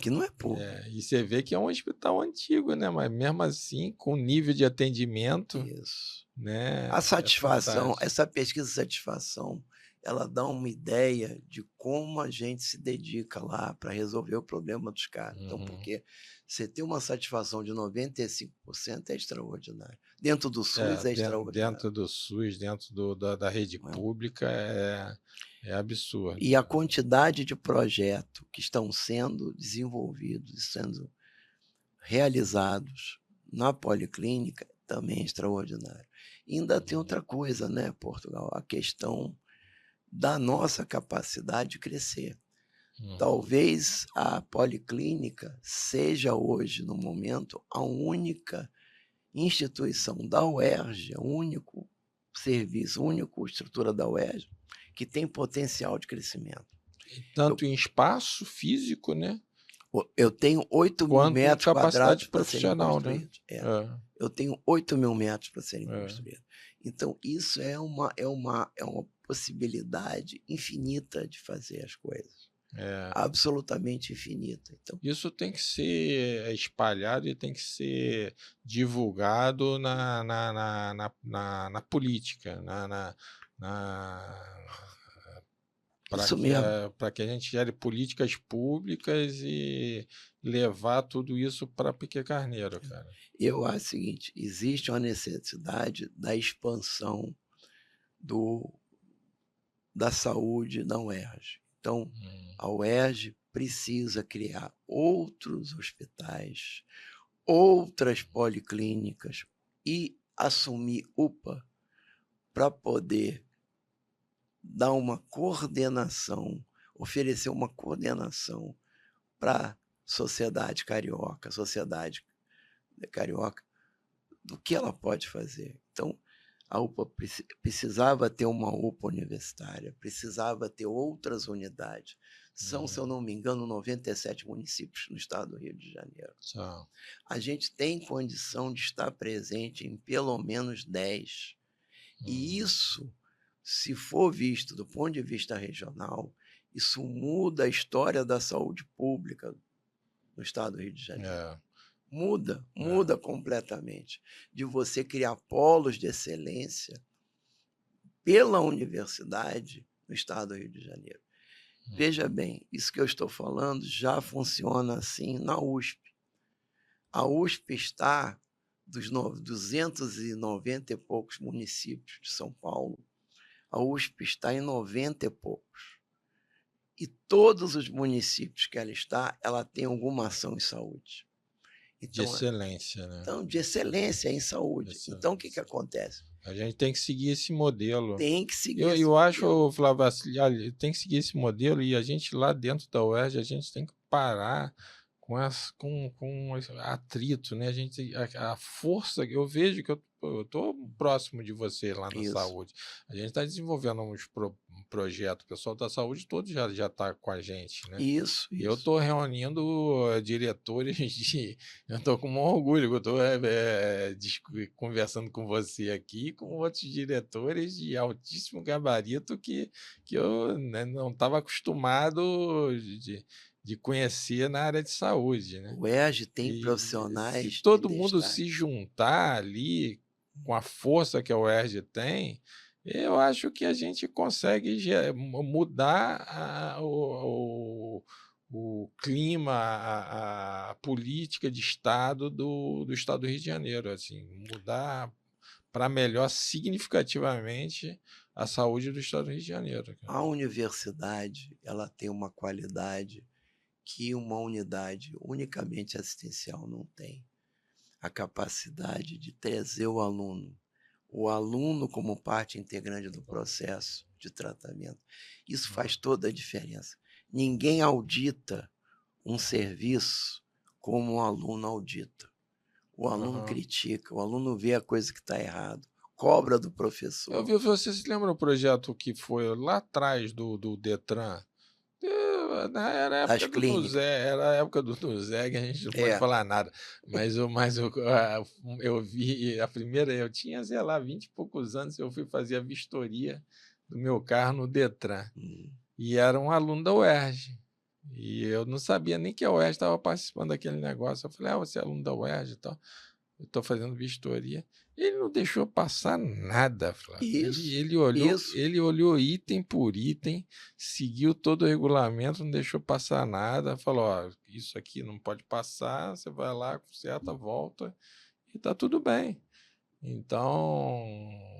não é público. E você vê que é um hospital antigo, né? Mas mesmo assim, com nível de atendimento, Isso. né? A É satisfação, fantástico. essa pesquisa de satisfação, ela dá uma ideia de como a gente se dedica lá para resolver o problema dos caras. Então, Uhum. porque você ter uma satisfação de 95% é extraordinário. Dentro do SUS é extraordinário. Dentro do SUS, dentro da rede Não é? pública, é absurdo. E a quantidade de projetos que estão sendo desenvolvidos e sendo realizados na policlínica também é extraordinário. E ainda tem outra coisa, né, Portugal? A questão da nossa capacidade de crescer. Uhum. Talvez a policlínica seja hoje, no momento, a única instituição da UERJ, o único serviço, a única estrutura da UERJ que tem potencial de crescimento. Tanto em espaço físico, né? Eu tenho 8 mil Quanto em metros quadrados capacidade para serem profissional, né? construídos. Eu tenho 8 mil metros para serem É. construídos. Então, isso é uma possibilidade infinita de fazer as coisas. Absolutamente infinita. Então, Isso tem que ser espalhado e tem que ser divulgado na política, isso mesmo. para que a gente gere políticas públicas e levar tudo isso para Piquet Carneiro, cara. Eu acho o seguinte, existe uma necessidade da expansão da saúde na UERJ. Então, a UERJ precisa criar outros hospitais, outras policlínicas e assumir UPA para poder dar uma coordenação, oferecer uma coordenação para a sociedade carioca, do que ela pode fazer. Então, a UPA precisava ter uma UPA universitária, precisava ter outras unidades. São, se eu não me engano, 97 municípios no estado do Rio de Janeiro. A gente tem condição de estar presente em pelo menos 10. E isso, se for visto do ponto de vista regional, isso muda a história da saúde pública no estado do Rio de Janeiro. Muda completamente. De você criar polos de excelência pela universidade no estado do Rio de Janeiro. Veja bem, isso que eu estou falando já funciona assim na USP. A USP está dos 290 e poucos municípios de São Paulo, a USP está em 90 e poucos. E todos os municípios que ela está, ela tem alguma ação em saúde. Então, de excelência, né? Então, de excelência em saúde. Então, o que acontece? A gente tem que seguir esse modelo. Tem que seguir esse modelo. Eu acho, Flávio, tem que seguir esse modelo e a gente lá dentro da UERJ, a gente tem que parar com atrito, né? A força, eu vejo que eu estou próximo de você lá na saúde. A gente está desenvolvendo um projeto, o pessoal da saúde todo já está com a gente, né? Isso. Eu estou reunindo diretores eu estou com um orgulho, eu estou conversando com você aqui, com outros diretores de altíssimo gabarito que eu, né, não estava acostumado de conhecer na área de saúde, né? O UERJ tem profissionais. Se todo mundo se juntar ali com a força que a UERJ tem, eu acho que a gente consegue mudar o clima, a política de Estado do Estado do Rio de Janeiro, assim, mudar para melhor significativamente a saúde do Estado do Rio de Janeiro, cara. A universidade, ela tem uma qualidade que uma unidade unicamente assistencial não tem. A capacidade de trazer o aluno como parte integrante do processo de tratamento. Isso faz toda a diferença. Ninguém audita um serviço como um aluno audita. O aluno Aham. critica, o aluno vê a coisa que está errado, cobra do Eu professor. vi, você se lembra do projeto que foi lá atrás do Detran? Era a Das época do clínicas. Nuzé, era a época do Nuzé, que a gente não pode É. falar nada. Eu vi a primeira, eu tinha, sei lá, 20 e poucos anos, eu fui fazer a vistoria do meu carro no Detran. Hum. E era um aluno da UERJ. E eu não sabia nem que a UERJ estava participando daquele negócio. Eu falei, você é aluno da UERJ e tal. Eu estou fazendo vistoria. Ele não deixou passar nada, Flávio. Isso, Olhou, isso. ele olhou item por item, seguiu todo o regulamento, não deixou passar nada. Falou: isso aqui não pode passar, você vai lá, conserta, volta e está tudo bem. Então,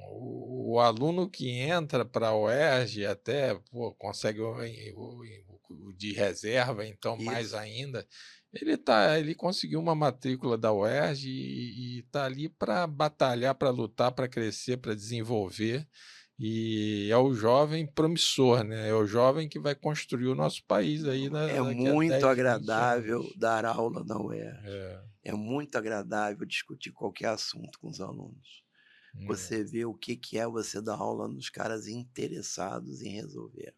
o aluno que entra para a UERJ até consegue o de reserva, então mais Isso. ainda, ele conseguiu uma matrícula da UERJ e está ali para batalhar, para lutar, para crescer, para desenvolver. E é o jovem promissor, né? É o jovem que vai construir o nosso país aí É daqui a muito 10, 20 agradável anos. dar aula na UERJ. É, É muito agradável discutir qualquer assunto com os alunos. Você vê o que é você dar aula nos caras interessados em resolver,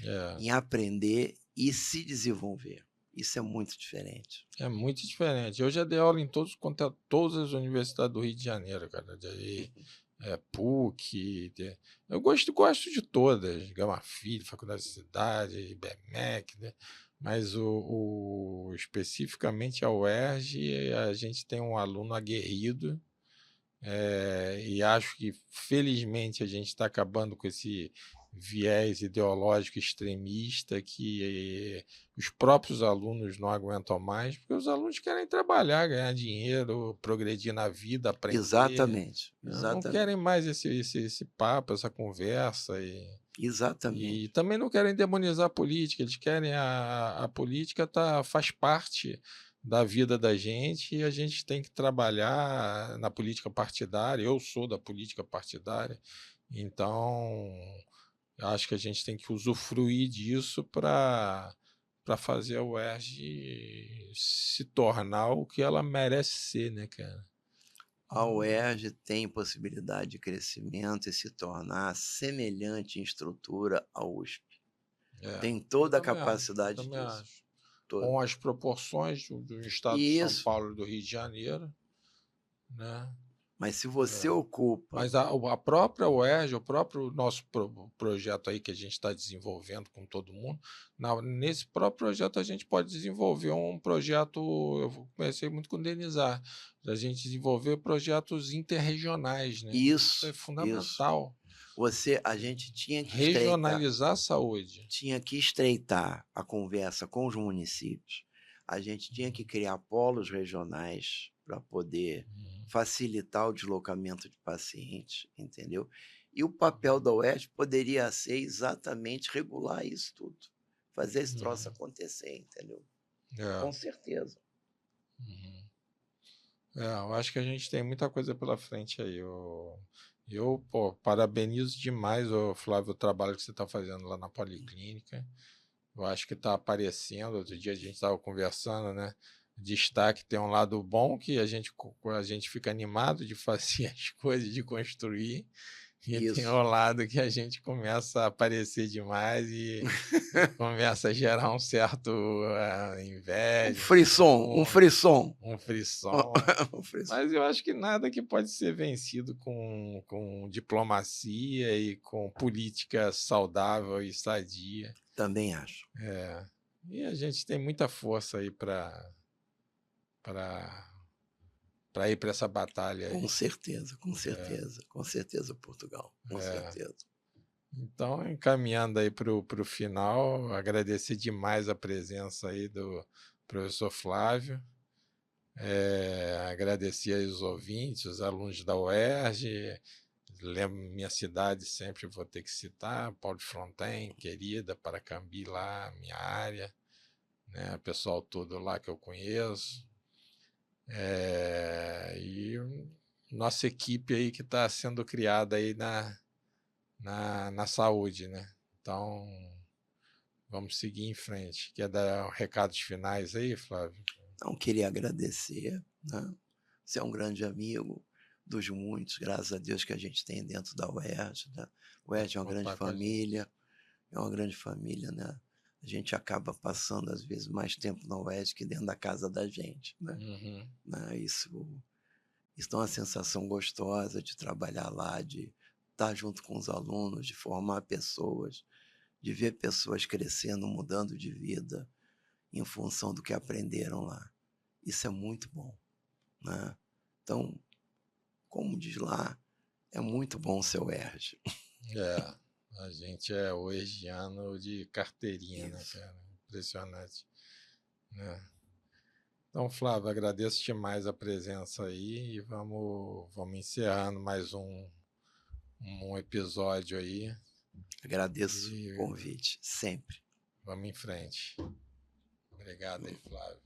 é. em aprender e se desenvolver. Isso é muito diferente. É muito diferente. Eu já dei aula em todas as universidades do Rio de Janeiro, cara. PUC. Eu gosto de todas. Gama Filho, Faculdade de Cidade, IBMEC, né? Mas especificamente a UERJ, a gente tem um aluno aguerrido. E acho que, felizmente, a gente está acabando com esse viés ideológico extremista que os próprios alunos não aguentam mais, porque os alunos querem trabalhar, ganhar dinheiro, progredir na vida, aprender, Exatamente, né? Não querem exatamente, mais esse papo, essa conversa. E exatamente. também não querem demonizar a política, eles querem a política faz parte da vida da gente e a gente tem que trabalhar na política partidária. Eu sou da política partidária, então eu acho que a gente tem que usufruir disso para fazer a UERJ se tornar o que ela merece ser, né, cara? A UERJ tem possibilidade de crescimento e se tornar semelhante em estrutura à USP. Tem Eu toda a também acho, eu capacidade também disso. acho. Toda. Com as proporções do estado de E São isso, Paulo e do Rio de Janeiro, né? mas se você É. ocupa Mas a própria UERJ, o próprio nosso projeto aí que a gente está desenvolvendo com todo mundo, nesse próprio projeto a gente pode desenvolver um projeto, eu comecei muito com o Denizar, a gente desenvolver projetos interregionais, né? Isso é isso. fundamental. A gente Regionalizar a saúde. tinha que estreitar a conversa com os municípios. A gente tinha que criar polos regionais para poder facilitar o deslocamento de pacientes, entendeu? E o papel da UERJ poderia ser exatamente regular isso tudo, fazer esse troço acontecer, entendeu? É. Com certeza. Eu acho que a gente tem muita coisa pela frente aí. Pô, parabenizo demais, Flávio, o trabalho que você está fazendo lá na Policlínica. Eu acho que está aparecendo. Outro dia a gente estava conversando, né? Destaque tem um lado bom que a gente fica animado de fazer as coisas, de construir. E tem Isso. o lado que a gente começa a aparecer demais e começa a gerar um certo Um inveja, um frisson, um ciúme, frisson. um frisson. Um frisson. Mas eu acho que nada que pode ser vencido com diplomacia e com política saudável e sadia. Também acho. E a gente tem muita força aí para ir para essa batalha aí. Com certeza, Portugal, com certeza. Então, encaminhando aí para o final, agradecer demais a presença aí do professor Flávio, agradecer aí os ouvintes, os alunos da UERJ, lembro minha cidade, sempre vou ter que citar, Paulo de Fronten, querida, Paracambi lá, minha área, né, o pessoal todo lá que eu conheço, e nossa equipe aí que está sendo criada aí na saúde, né? Então, vamos seguir em frente. Quer dar recados finais aí, Flávio? Então, queria agradecer, né? Você é um grande amigo dos muitos, graças a Deus, que a gente tem dentro da UERJ, né? O Pode UERJ contar com a gente. é uma grande família, né? A gente acaba passando, às vezes, mais tempo na UERJ que dentro da casa da gente, né? Uhum, Isso é uma sensação gostosa de trabalhar lá, de estar junto com os alunos, de formar pessoas, de ver pessoas crescendo, mudando de vida em função do que aprenderam lá. Isso é muito bom, né? Então, como diz lá, é muito bom ser UERJ. é, a gente é hoje ano de carteirinha, né, Isso. cara? Impressionante, né? Então, Flávio, agradeço demais a presença aí e vamos encerrando mais um episódio aí Agradeço o e convite, sempre. vamos em frente. Obrigado aí, Flávio.